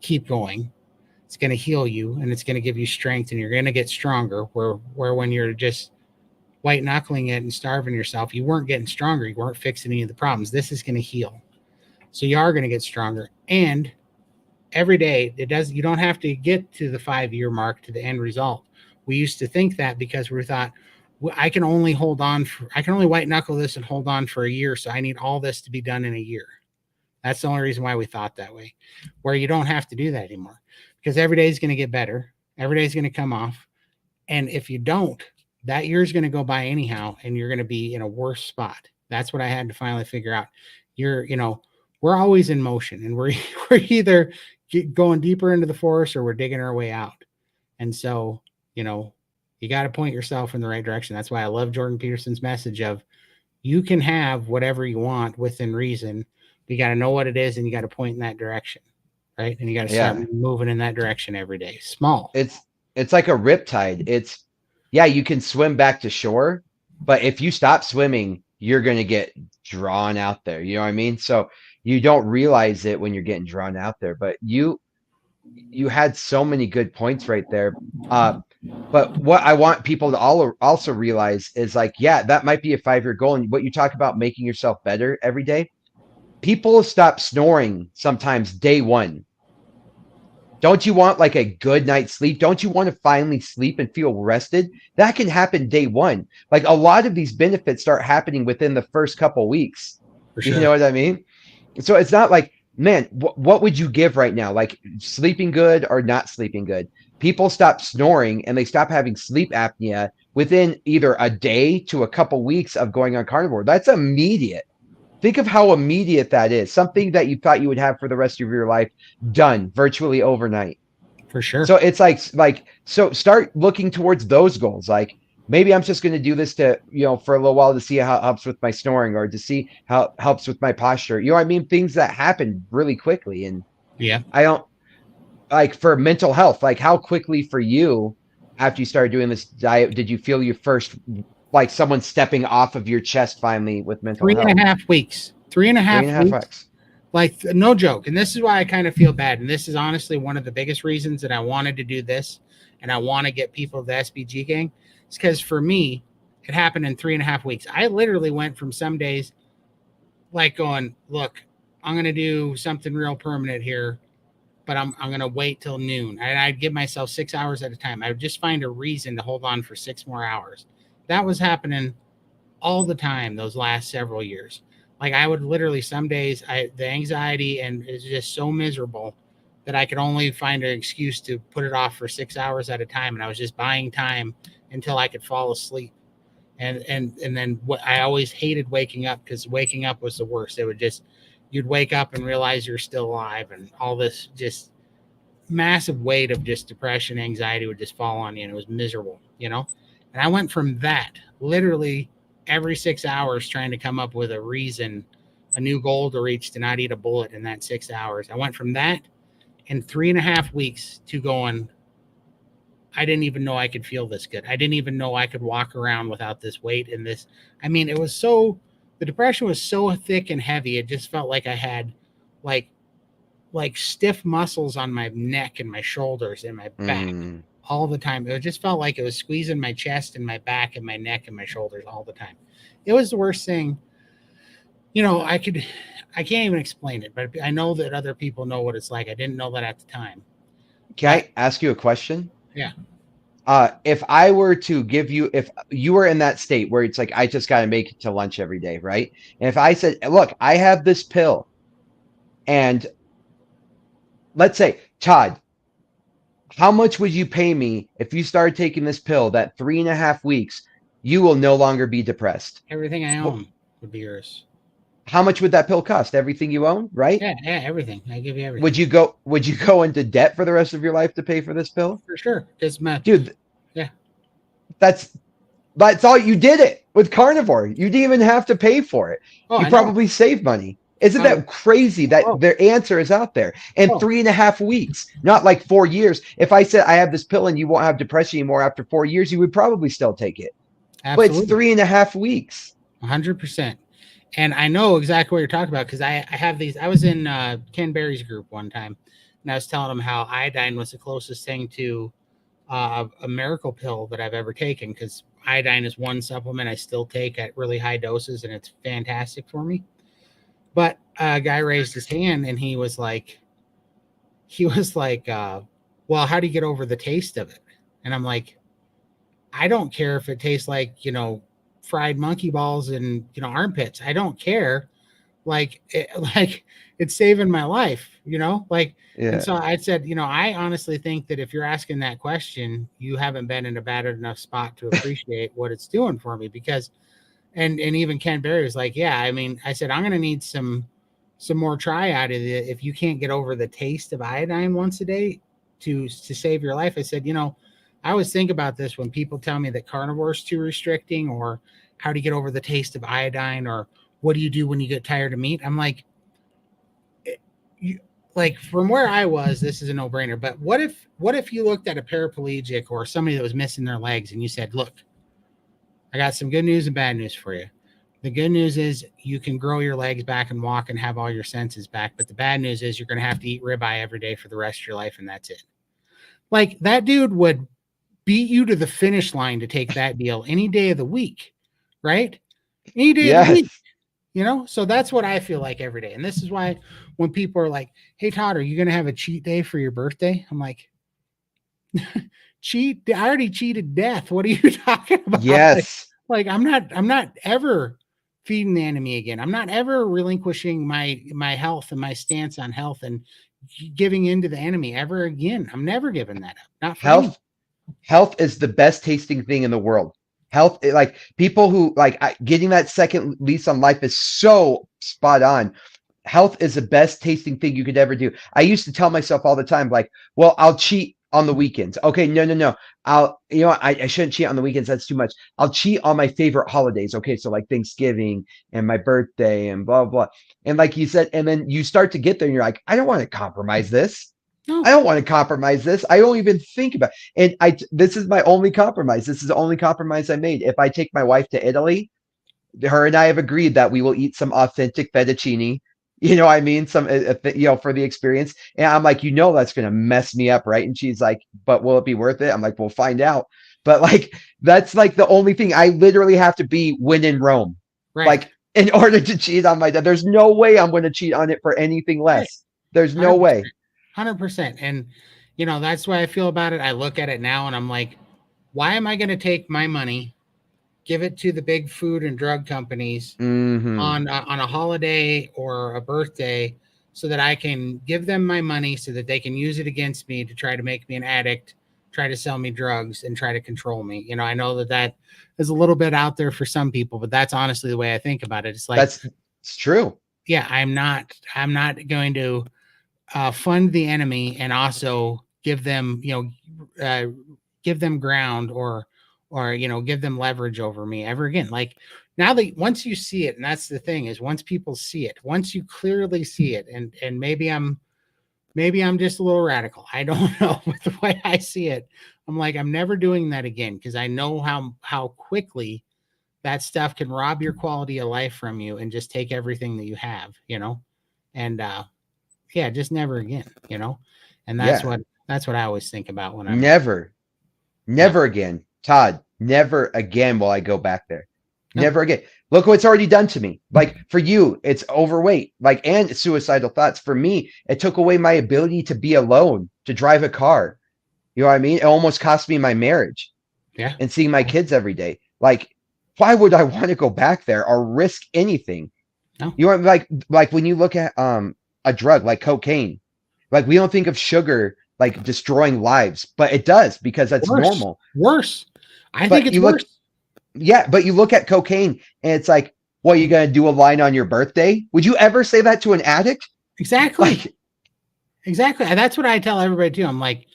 keep going. It's going to heal you, and it's going to give you strength, and you're going to get stronger where when you're just white knuckling it and starving yourself, you weren't getting stronger. You weren't fixing any of the problems. This is going to heal. So you are going to get stronger. And every day you don't have to get to the 5-year mark to the end result. We used to think that because we thought, I can only white knuckle this and hold on for a year. So I need all this to be done in a year. That's the only reason why we thought that way, where you don't have to do that anymore, because every day is going to get better. Every day is going to come off. And if you don't, that year is going to go by anyhow, and you're going to be in a worse spot. That's what I had to finally figure out. We're always in motion, and we're either going deeper into the forest or we're digging our way out. And so, you got to point yourself in the right direction. That's why I love Jordan Peterson's message of you can have whatever you want within reason. You got to know what it is and you got to point in that direction. Right. And you got to start moving in that direction every day. Small. It's like a riptide. You can swim back to shore, but if you stop swimming, you're going to get drawn out there. You know what I mean? So you don't realize it when you're getting drawn out there, but you had so many good points right there. But what I want people to also realize is like, yeah, that might be a 5-year goal. And what you talk about making yourself better every day, people stop snoring sometimes day one. Don't you want like a good night's sleep? Don't you want to finally sleep and feel rested? That can happen day one. Like a lot of these benefits start happening within the first couple weeks. For sure. You know what I mean? So it's not like, man, what would you give right now? Like sleeping good or not sleeping good? People stop snoring and they stop having sleep apnea within either a day to a couple weeks of going on carnivore. That's immediate. Think of how immediate that is. Something that you thought you would have for the rest of your life done virtually overnight. For sure. So it's so start looking towards those goals. Like maybe I'm just going to do this to, for a little while to see how it helps with my snoring or to see how it helps with my posture. You know what I mean? Things that happen really quickly. And I don't like for mental health, like how quickly for you after you started doing this diet, did you feel your first like someone stepping off of your chest finally with mental health? 3.5 weeks. 3.5 weeks. Like, no joke. And this is why I kind of feel bad. And this is honestly one of the biggest reasons that I wanted to do this and I want to get people to the SBG gang. It's because for me, it happened in 3.5 weeks. I literally went from some days like going, look, I'm going to do something real permanent here, but I'm going to wait till noon. And I'd give myself 6 hours at a time. I would just find a reason to hold on for 6 more hours. That was happening all the time those last several years. Like I would literally some days, the anxiety and it's just so miserable that I could only find an excuse to put it off for 6 hours at a time. And I was just buying time until I could fall asleep. And then I always hated waking up because waking up was the worst. It would you'd wake up and realize you're still alive and all this just massive weight of just depression, anxiety would just fall on you. And it was miserable, And I went from that literally every 6 hours trying to come up with a reason, a new goal to reach to not eat a bullet in that 6 hours. I went from that in 3.5 weeks to going, I didn't even know I could feel this good. I didn't even know I could walk around without this weight and this. I mean, it was the depression was so thick and heavy. It just felt like I had like stiff muscles on my neck and my shoulders and my back. All the time. It just felt like it was squeezing my chest and my back and my neck and my shoulders all the time. It was the worst thing. I can't even explain it, but I know that other people know what it's like. I didn't know that at the time. Can I ask you a question? Yeah. If I were to if you were in that state where it's like, I just got to make it to lunch every day, right? And if I said, look, I have this pill and let's say, Todd, how much would you pay me if you started taking this pill that 3.5 weeks, you will no longer be depressed? Everything I own would be yours. How much would that pill cost? Everything you own, right? Yeah, everything. I give you everything. Would you go into debt for the rest of your life to pay for this pill? For sure. Dude. Yeah. That's all you did it with carnivore. You didn't even have to pay for it. You probably saved money. Isn't that crazy that their answer is out there? And 3.5 weeks, not like 4 years. If I said I have this pill and you won't have depression anymore after 4 years, you would probably still take it. Absolutely. But it's 3.5 weeks. 100%. And I know exactly what you're talking about because I have these. I was in Ken Berry's group one time, and I was telling him how iodine was the closest thing to a miracle pill that I've ever taken because iodine is one supplement I still take at really high doses, and it's fantastic for me. But a guy raised his hand and he was like, well, how do you get over the taste of it? And I'm like, I don't care if it tastes like, fried monkey balls and, armpits. I don't care. It's saving my life, And so I said, I honestly think that if you're asking that question, you haven't been in a bad enough spot to appreciate what it's doing for me because And even Ken Berry was like, yeah, I mean, I said, I'm going to need some more try out of it. If you can't get over the taste of iodine once a day to save your life. I said, I always think about this when people tell me that carnivore is too restricting, or how to get over the taste of iodine, or what do you do when you get tired of meat. I'm like, you, like from where I was, this is a no brainer. But what if you looked at a paraplegic or somebody that was missing their legs and you said, look, I got some good news and bad news for you. The good news is you can grow your legs back and walk and have all your senses back. But the bad news is you're going to have to eat ribeye every day for the rest of your life, and that's it. Like, that dude would beat you to the finish line to take that deal any day of the week, right? Any day of the week, Yes. So that's what I feel like every day. And this is why when people are like, hey, Todd, are you going to have a cheat day for your birthday? I'm like, cheat? I already cheated death. What are you talking about? Yes. Like I'm not ever feeding the enemy again. I'm not ever relinquishing my health and my stance on health and giving in to the enemy ever again. I'm never giving that up. Not for anything. Health is the best tasting thing in the world. Health, like people who like getting that second lease on life is so spot on. Health is the best tasting thing you could ever do. I used to tell myself all the time, like, well, I'll cheat on the weekends. Okay, no. I shouldn't cheat on the weekends. That's too much. I'll cheat on my favorite holidays. Okay, so like Thanksgiving and my birthday and blah, blah. And like you said, and then you start to get there and you're like, I don't want to compromise this. No. I don't want to compromise this. I don't even think about it. And this is my only compromise. This is the only compromise I made. If I take my wife to Italy, her and I have agreed that we will eat some authentic fettuccine. You know what I mean? Some, for the experience. And I'm like, that's going to mess me up, right? And she's like, but will it be worth it? I'm like, we'll find out. But like, that's like the only thing. I literally have to be when in Rome. Right. Like, in order to cheat on my dad. There's no way I'm going to cheat on it for anything less. Right. There's no 100%. way. 100%. And, that's why I feel about it. I look at it now and I'm like, why am I going to take my money, give it to the big food and drug companies on a holiday or a birthday so that I can give them my money so that they can use it against me to try to make me an addict, try to sell me drugs, and try to control me. I know that is a little bit out there for some people, but that's honestly the way I think about it. It's like, it's true. Yeah, I'm not going to fund the enemy and also give them, give them ground or give them leverage over me ever again. Like, now that once you see it, and that's the thing, is once people see it, once you clearly see it, and maybe I'm just a little radical, I don't know, but the way I see it, I'm like, I'm never doing that again, because I know how quickly that stuff can rob your quality of life from you and just take everything that you have, and just never again, and that's what I always think about when I'm never again, Todd. Never again will I go back there. No. Never again. Look what it's already done to me. Like, for you, it's overweight, and suicidal thoughts. For me, it took away my ability to be alone, to drive a car. You know what I mean? It almost cost me my marriage. Yeah. And seeing my kids every day. Like, why would I want to go back there or risk anything? No. You know, like when you look at a drug like cocaine, like, we don't think of sugar like destroying lives, but it does, because that's normal. Worse. I think it's worse. But you look at cocaine and it's like, what, you gonna do a line on your birthday? Would you ever say that to an addict? Exactly. Exactly. And that's what I tell everybody too. I'm like,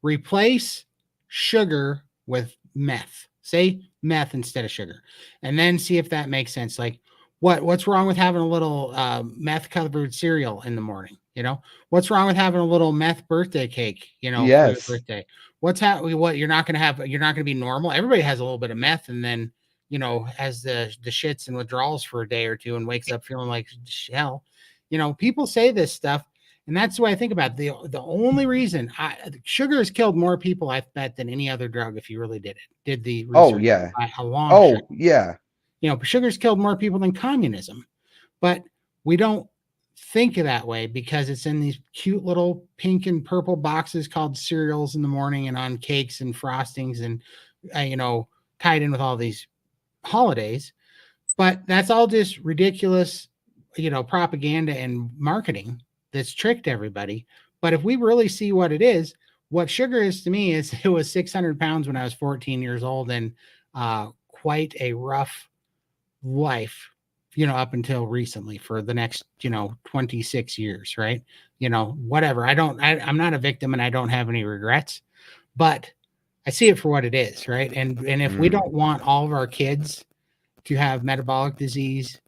replace sugar with meth. Say meth instead of sugar, and then see if that makes sense. Like, what's wrong with having a little meth covered cereal in the morning? What's wrong with having a little meth birthday cake? Yes. For your birthday. What you're not going to be normal. Everybody has a little bit of meth, and then has the shits and withdrawals for a day or two and wakes up feeling like hell. People say this stuff, and that's the way I think about it. The only reason sugar has killed more people, I bet, than any other drug, if you really did the research. Oh yeah. By a long shot. Yeah. Sugar's killed more people than communism, but we don't think of that way because it's in these cute little pink and purple boxes called cereals in the morning and on cakes and frostings and tied in with all these holidays. But that's all just ridiculous, propaganda and marketing that's tricked everybody. But if we really see what it is, what sugar is to me is, it was 600 pounds when I was 14 years old, and quite a rough life, up until recently, for the next 26 years, right? Whatever. I'm not a victim and I don't have any regrets, but I see it for what it is, right? And if we don't want all of our kids to have metabolic disease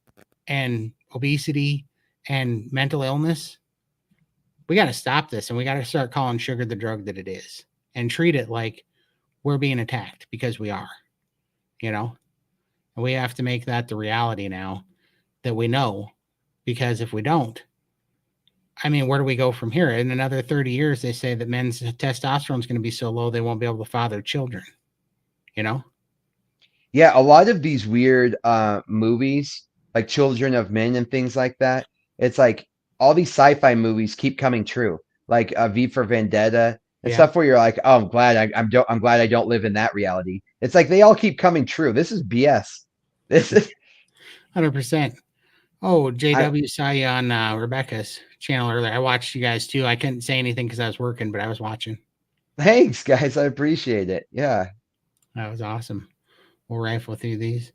and obesity and mental illness, we got to stop this, and we got to start calling sugar the drug that it is and treat it like we're being attacked, because we are, you know, and we have to make that the reality now that we know, because if we don't, I mean, where do we go from here? In another 30 years, they say that men's testosterone is going to be so low they won't be able to father children, you know? Yeah, a lot of these weird movies, like Children of Men and things like that, it's like all these sci-fi movies keep coming true. Like V for Vendetta and Yeah, stuff where you're like, oh, I'm glad I don't live in that reality. It's like they all keep coming true. This is BS. This is 100%. Oh, I, JW saw you on Rebecca's channel earlier. I watched you guys too. I couldn't say anything because I was working, but I was watching. thanks, guys. I appreciate it. Yeah. That was awesome. We'll rifle through these.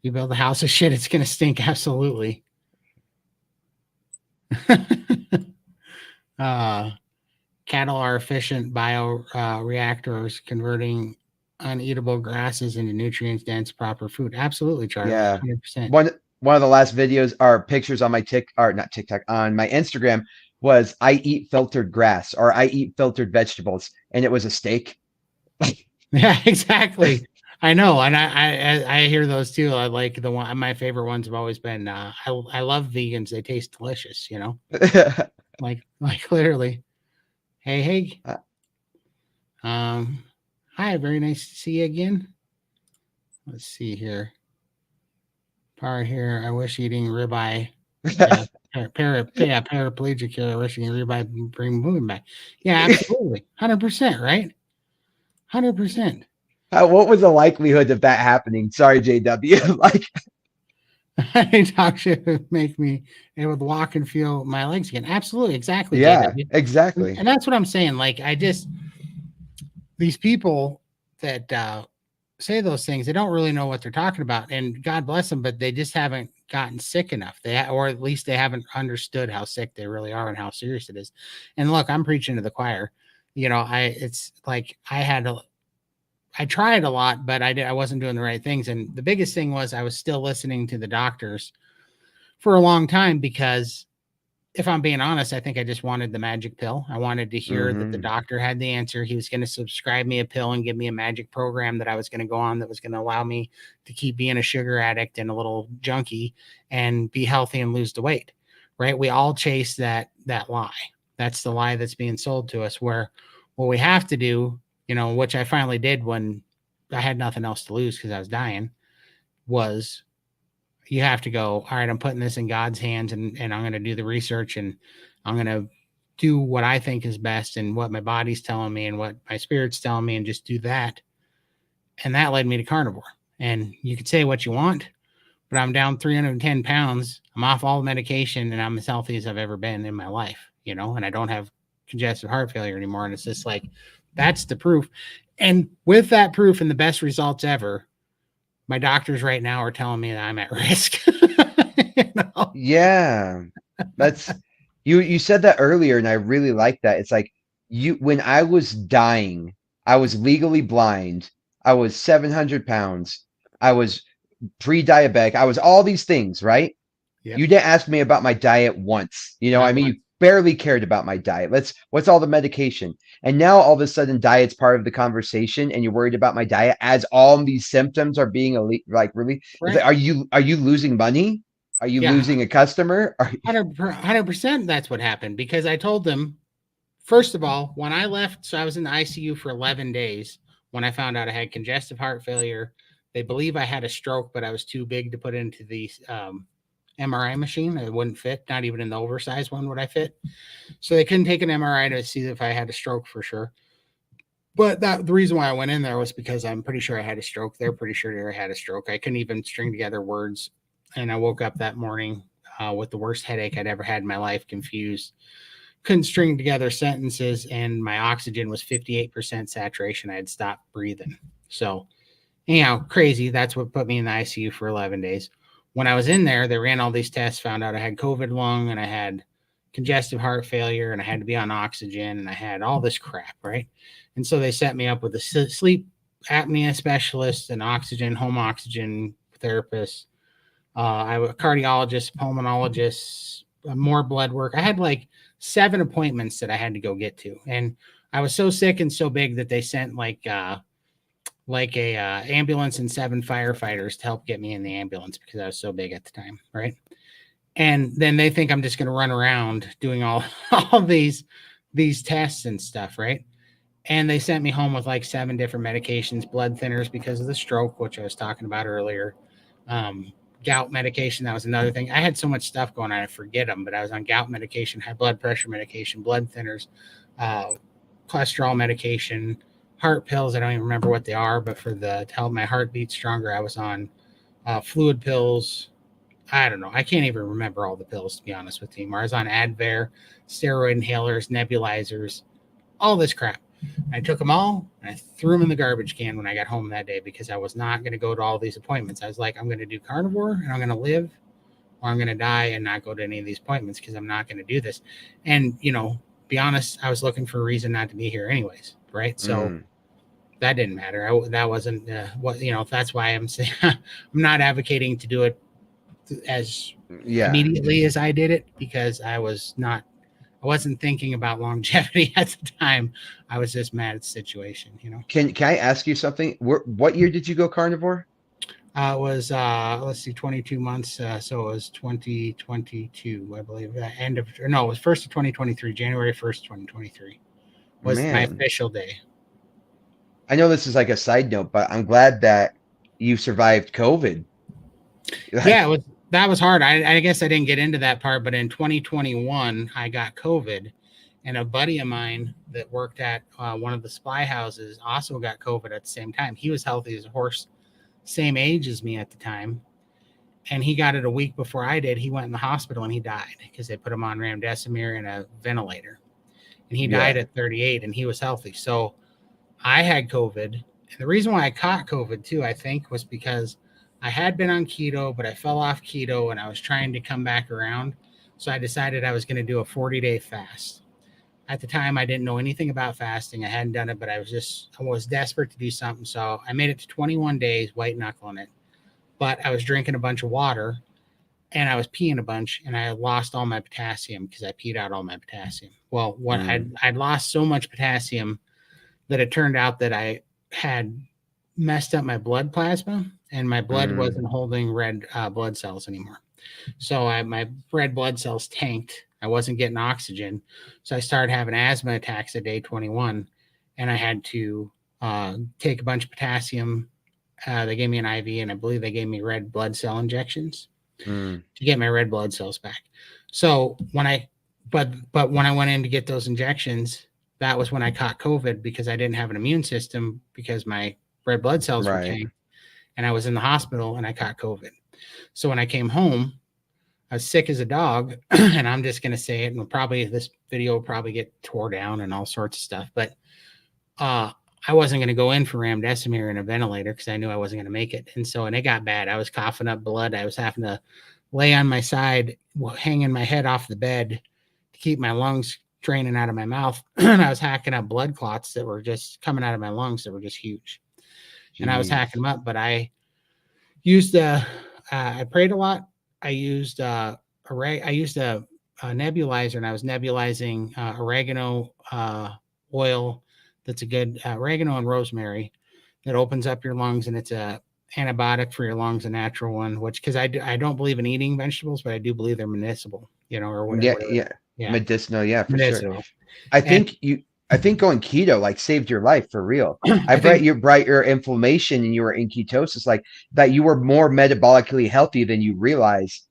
You build a house of shit, it's going to stink. Absolutely. uh, Cattle are efficient bioreactors, converting uneatable grasses into nutrients dense proper food. Absolutely, Charlie. Yeah. 100%. One of the last videos or pictures on my not TikTok, on my Instagram was I eat filtered grass or I eat filtered vegetables, and it was a steak. Yeah, exactly. I know, and I hear those too. I like the one. My favorite ones have always been. I love vegans. They taste delicious. You know, like literally. Hey. Hi. Very nice to see you again. Let's see here. Par here. I wish eating ribeye. Yeah, paraplegic here. I wish eating ribeye bring moving back. Yeah, absolutely. 100%. Right. 100%. What was the likelihood of that happening? Sorry, JW. Like, Dog shit would make me able to walk and feel my legs again. Absolutely, exactly, yeah, JW. exactly. And that's what I'm saying. Like, these people that say those things, they don't really know what they're talking about. And God bless them, but they just haven't gotten sick enough. Or at least they haven't understood how sick they really are and how serious it is. And look, I'm preaching to the choir. You know, it's like I tried a lot, but I wasn't doing the right things. And the biggest thing was I was still listening to the doctors for a long time, because if I'm being honest, I think I just wanted the magic pill. I wanted to hear that the Hmm. doctor had the answer. He was going to subscribe me a pill and give me a magic program that I was going to go on, that was going to allow me to keep being a sugar addict and a little junkie and be healthy and lose the weight. Right? We all chase that lie. That's the lie that's being sold to us, where what we have to do, you know, which I finally did when I had nothing else to lose because I was dying, was you have to go, all right, I'm putting this in God's hands, and I'm going to do the research, and I'm going to do what I think is best and what my body's telling me and what my spirit's telling me, and just do that. And that led me to carnivore. And you could say what you want, but I'm down 310 pounds. I'm off all medication, and I'm as healthy as I've ever been in my life, you know, and I don't have congestive heart failure anymore. And it's just like, that's the proof. And with that proof and the best results ever, my doctors right now are telling me that I'm at risk. You know? Yeah, that's you said that earlier, and I really like that. It's like you when I was dying, I was legally blind. I was 700 pounds. I was pre-diabetic. I was all these things, right? Yep. You didn't ask me about my diet once. You know, I Not mean, once. you barely cared about my diet. What's all the medication? And now all of a sudden diet's part of the conversation and you're worried about my diet as all these symptoms are being like really, it's like, Right. are you losing money? Are you Yeah. losing a customer? 100%. That's what happened, because I told them, first of all, when I left, so I was in the ICU for 11 days when I found out I had congestive heart failure. They believe I had a stroke, but I was too big to put into the MRI machine. It wouldn't fit. Not even in the oversized one would I fit. So they couldn't take an MRI to see if I had a stroke for sure. But the reason why I went in there was because I'm pretty sure I had a stroke. They're pretty sure I had a stroke. I couldn't even string together words. And I woke up that morning with the worst headache I'd ever had in my life, confused. Couldn't string together sentences, and my oxygen was 58% saturation. I had stopped breathing. So, anyhow, crazy. That's what put me in the ICU for 11 days. When I was in there, they ran all these tests, found out I had COVID lung, and I had congestive heart failure, and I had to be on oxygen, and I had all this crap, right? And so they set me up with a sleep apnea specialist, an home oxygen therapist. I was a cardiologist, pulmonologist, more blood work. I had like 7 appointments that I had to go get to, and I was so sick and so big that they sent like a ambulance and 7 firefighters to help get me in the ambulance because I was so big at the time, right? And then they think I'm just going to run around doing all these tests and stuff, right? And they sent me home with like 7 different medications, blood thinners because of the stroke, which I was talking about earlier. Gout medication, that was another thing. I had so much stuff going on, I forget them, but I was on gout medication, high blood pressure medication, blood thinners, cholesterol medication, heart pills. I don't even remember what they are, but to help my heart beat stronger, I was on fluid pills. I don't know. I can't even remember all the pills, to be honest with you. I was on Advair, steroid inhalers, nebulizers, all this crap. I took them all and I threw them in the garbage can when I got home that day because I was not going to go to all these appointments. I was like, I'm going to do carnivore and I'm going to live, or I'm going to die and not go to any of these appointments because I'm not going to do this. And, be honest, I was looking for a reason not to be here anyways, right? So that didn't matter. That wasn't that's why I'm saying I'm not advocating to do it as immediately as I did it, because I wasn't thinking about longevity at the time. I was just mad at the situation, Can I ask you something? What year did you go carnivore? It was 22 months. So it was 2022, I believe. It was 1st of 2023, January 1st, 2023 was my official day. I know this is like a side note, but I'm glad that you survived COVID. Yeah, that was hard. I guess I didn't get into that part, but in 2021, I got COVID, and a buddy of mine that worked at one of the supply houses also got COVID at the same time. He was healthy as a horse, same age as me at the time, and he got it a week before I did. He went in the hospital and he died because they put him on remdesivir and a ventilator, and he died at 38, and he was healthy. So I had COVID, and the reason why I caught COVID too, I think, was because I had been on keto, but I fell off keto and I was trying to come back around. So I decided I was going to do a 40-day fast. At the time, I didn't know anything about fasting. I hadn't done it, but I was desperate to do something. So I made it to 21 days, white knuckling it. But I was drinking a bunch of water and I was peeing a bunch, and I lost all my potassium because I peed out all my potassium. Well, I'd lost so much potassium that it turned out that I had messed up my blood plasma, and my blood wasn't holding red blood cells anymore. So my red blood cells tanked. I wasn't getting oxygen. So I started having asthma attacks at day 21, and I had to take a bunch of potassium. They gave me an IV, and I believe they gave me red blood cell injections to get my red blood cells back. So when I went in to get those injections, that was when I caught COVID, because I didn't have an immune system because my red blood cells were tanked, and I was in the hospital and I caught COVID. So when I came home, I was sick as a dog, and I'm just going to say it, and this video will probably get tore down and all sorts of stuff, but I wasn't going to go in for remdesivir and a ventilator because I knew I wasn't going to make it. And it got bad. I was coughing up blood. I was having to lay on my side, hanging my head off the bed to keep my lungs draining out of my mouth. And I was hacking up blood clots that were just coming out of my lungs that were just huge. Jeez. And I was hacking them up, but I used I prayed a lot. I used a nebulizer, and I was nebulizing oregano oil. That's a good oregano and rosemary that opens up your lungs, and it's a antibiotic for your lungs, a natural one, because I don't believe in eating vegetables, but I do believe they're medicinal, or whatever. Yeah. Medicinal. Yeah, for medicinal. Sure. I think going keto like saved your life for real. I bet you brought your inflammation, and you were in ketosis, like that you were more metabolically healthy than you realized.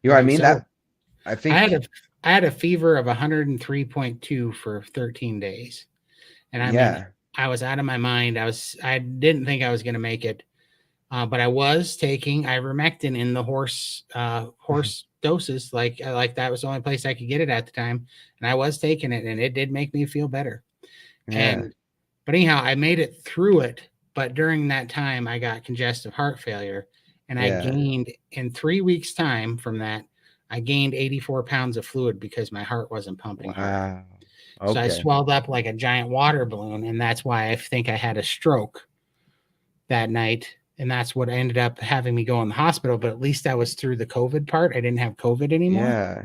You know what I mean? So, I had a fever of 103.2 for 13 days. And I mean, I was out of my mind. I didn't think I was going to make it, but I was taking ivermectin in the horse doses. Like that was the only place I could get it at the time, and I was taking it, and it did make me feel better. Yeah. But anyhow, I made it through it. But during that time, I got congestive heart failure, and I gained in 3 weeks' time from that. I gained 84 pounds of fluid because my heart wasn't pumping hard. Wow. So I Okay. swelled up like a giant water balloon, and that's why I think I had a stroke that night. And that's what ended up having me go in the hospital. But at least I was through the COVID part. I didn't have COVID anymore. Yeah.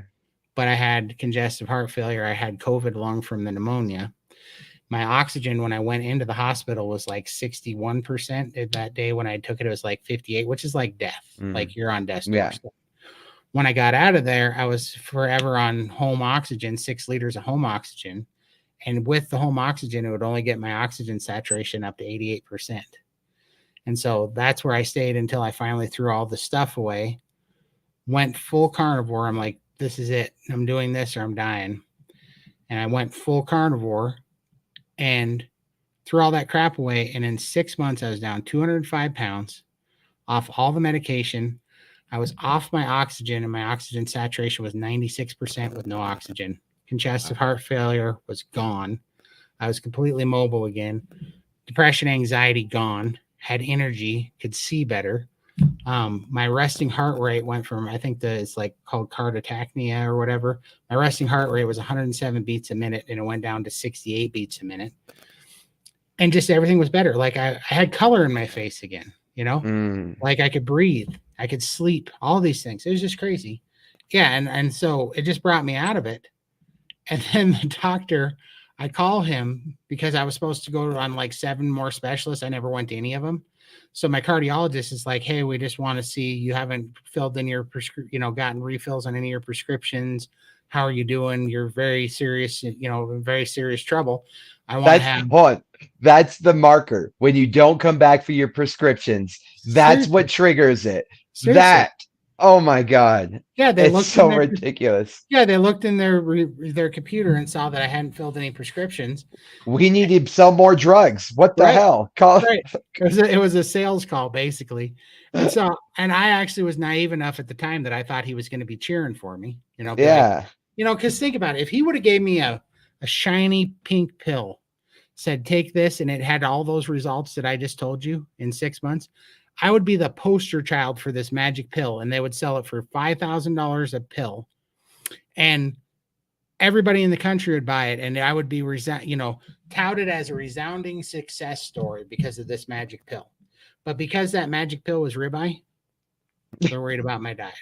But I had congestive heart failure. I had COVID lung from the pneumonia. My oxygen when I went into the hospital was like 61%. That day when I took it, it was like 58, which is like death. Like you're on death's door. Yeah. So when I got out of there, I was forever on home oxygen, 6 liters of home oxygen. And with the home oxygen, it would only get my oxygen saturation up to 88%. And so that's where I stayed until I finally threw all the stuff away, went full carnivore. I'm like, this is it. I'm doing this or I'm dying. And I went full carnivore and threw all that crap away. And in 6 months, I was down 205 pounds, off all the medication. I was off my oxygen, and my oxygen saturation was 96% with no oxygen. Congestive heart failure was gone. I was completely mobile again. Depression, anxiety, gone. Had energy, could see better. My resting heart rate went from, I think it's like called cardiotacnia or whatever. My resting heart rate was 107 beats a minute, and it went down to 68 beats a minute. And just everything was better. Like I had color in my face again, like I could breathe, I could sleep, all these things. It was just crazy. Yeah. And so it just brought me out of it. And then the doctor, I call him because I was supposed to go on like 7 more specialists. I never went to any of them. So my cardiologist is like, hey, we just want to see, you haven't filled in your gotten refills on any of your prescriptions. How are you doing? You're very serious, in very serious trouble. I want to have. Hold on. That's the marker. When you don't come back for your prescriptions, that's Seriously. what triggers it. Seriously. That. Oh my God. Yeah, they It's looked so in their, ridiculous. Yeah, they looked in their computer and saw that I hadn't filled any prescriptions. We need to sell more drugs. What the Right. hell? Call. Right. It was a sales call, basically. And so, and I actually was naive enough at the time that I thought he was going to be cheering for me, Yeah. because think about it. If he would have gave me a shiny pink pill, said, take this, and it had all those results that I just told you in 6 months, I would be the poster child for this magic pill, and they would sell it for $5,000 a pill. And everybody in the country would buy it, and I would be touted as a resounding success story because of this magic pill. But because that magic pill was ribeye, they're worried about my diet.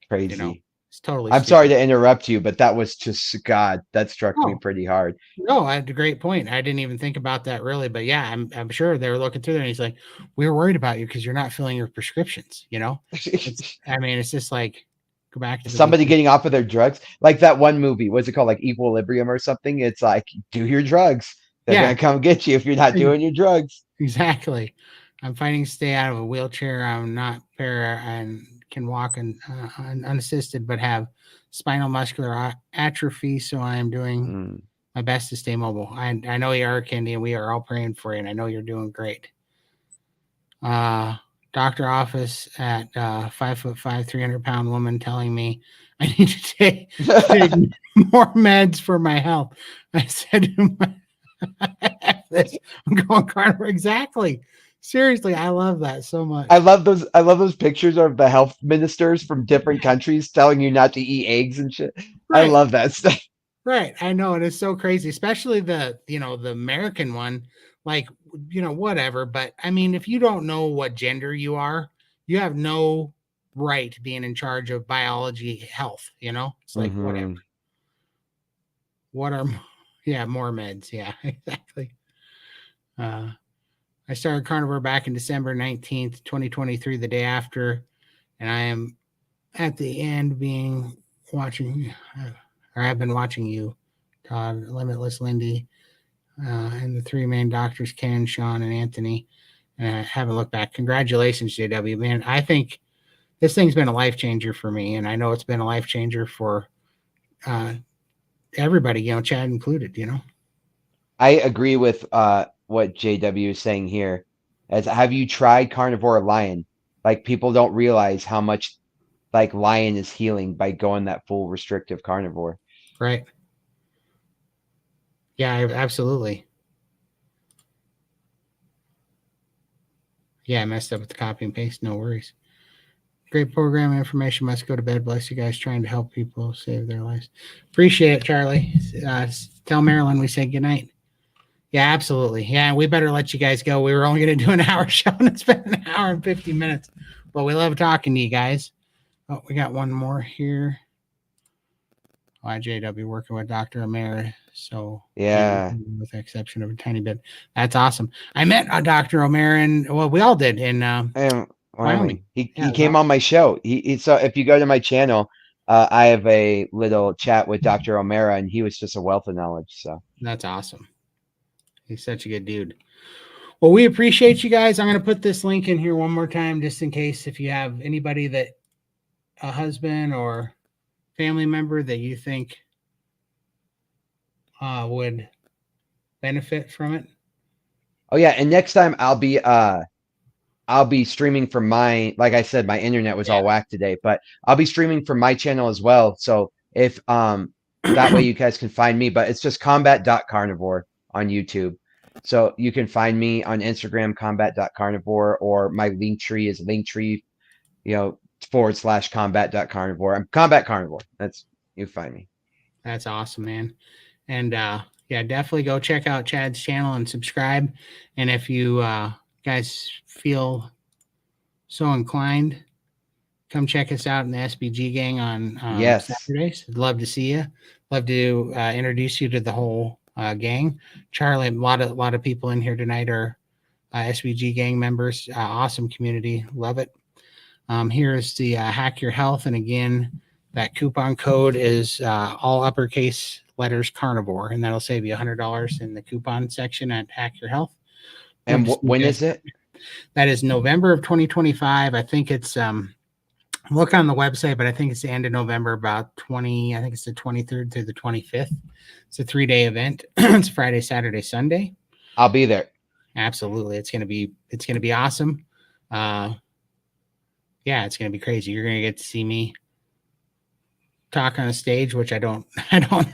Crazy. It's totally I'm stupid. sorry to interrupt you, but that was just, God, that struck me pretty hard. No, I had a great point. I didn't even think about that really, but yeah, I'm sure they were looking through there, and he's like, we were worried about you because you're not filling your prescriptions. It's just like, go back to Somebody getting off of their drugs, like that one movie. What's it called? Like Equilibrium or something. It's like, do your drugs. They're gonna come get you if you're not doing your drugs. Exactly. I'm fighting to stay out of a wheelchair. I'm not and can walk unassisted, but have spinal muscular atrophy. So I am doing my best to stay mobile. I know you are, Kendi, and we are all praying for you. And I know you're doing great. Doctor office at 5'5", 300-pound woman telling me I need to take more meds for my health. I said, I'm going carnivore. Exactly. Seriously, I love that so much. I love those pictures of the health ministers from different countries telling you not to eat eggs and shit. Right. I love that stuff. Right. I know. And it's so crazy, especially the American one, like, whatever. But I mean, if you don't know what gender you are, you have no right being in charge of biology health. It's like, whatever. What are, more meds. Yeah, exactly. I started carnivore back in December 19th, 2023, the day after. And I am at the end I've been watching you, Todd, Limitless, Lindy, and the 3 main doctors, Ken, Sean, and Anthony. And I haven't looked back. Congratulations, JW. Man, I think this thing's been a life changer for me. And I know it's been a life changer for everybody, Chad included, I agree with what JW is saying here. As have you tried Carnivore Lion? Like, people don't realize how much like Lion is healing by going that full restrictive carnivore. Right. Yeah, absolutely. Yeah, I messed up with the copy and paste. No worries. Great program. Information must go to bed. Bless you guys trying to help people save their lives. Appreciate it, Charlie. Tell Marilyn we said goodnight. Yeah, absolutely. Yeah, we better let you guys go. We were only going to do an hour show and it's been an hour and 50 minutes. But we love talking to you guys. Oh, we got one more here. YJW working with Dr. O'Mara. So Yeah. with the exception of a tiny bit. That's awesome. I met Dr. O'Mara and well, we all did in Wyoming. He Yeah, came on my show. So if you go to my channel, I have a little chat with Dr. O'Mara, and he was just a wealth of knowledge. So that's awesome. He's such a good dude. Well, we appreciate you guys. I'm going to put this link in here one more time, just in case if you have anybody that a husband or family member that you think would benefit from it. Oh yeah, and next time I'll be streaming from my, like I said, my internet was all whacked today, but I'll be streaming from my channel as well. So if that way you guys can find me, but it's just combat.carnivore on YouTube. So you can find me on Instagram, combat.carnivore, or my link tree is linktree, /combat.carnivore. I'm Combat Carnivore. You find me. That's awesome, man. And yeah, definitely go check out Chad's channel and subscribe. And if you guys feel so inclined, come check us out in the SBG gang on Saturdays. I'd love to see you. Love to introduce you to the whole gang. Charlie, a lot of people in here tonight are SBG gang members. Awesome community. Love it. Here's the Hack Your Health. And again, that coupon code is all uppercase letters carnivore, and that'll save you $100 in the coupon section at Hack Your Health. And when is it? That is November of 2025. I think it's look on the website, but I think it's the end of November, about I think it's the 23rd through the 25th. It's a 3-day event. It's Friday, Saturday, Sunday. I'll be there. Absolutely. It's gonna be awesome. Yeah, it's gonna be crazy. You're gonna get to see me talk on a stage, which I don't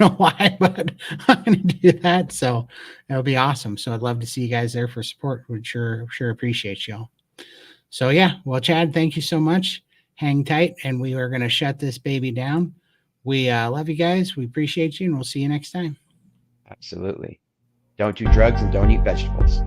know why, but I'm gonna do that. So it'll be awesome. So I'd love to see you guys there for support. Would sure appreciate y'all. So yeah, well, Chad, thank you so much. Hang tight, and we are gonna shut this baby down. We love you guys. We appreciate you, and we'll see you next time. Absolutely. Don't do drugs and don't eat vegetables.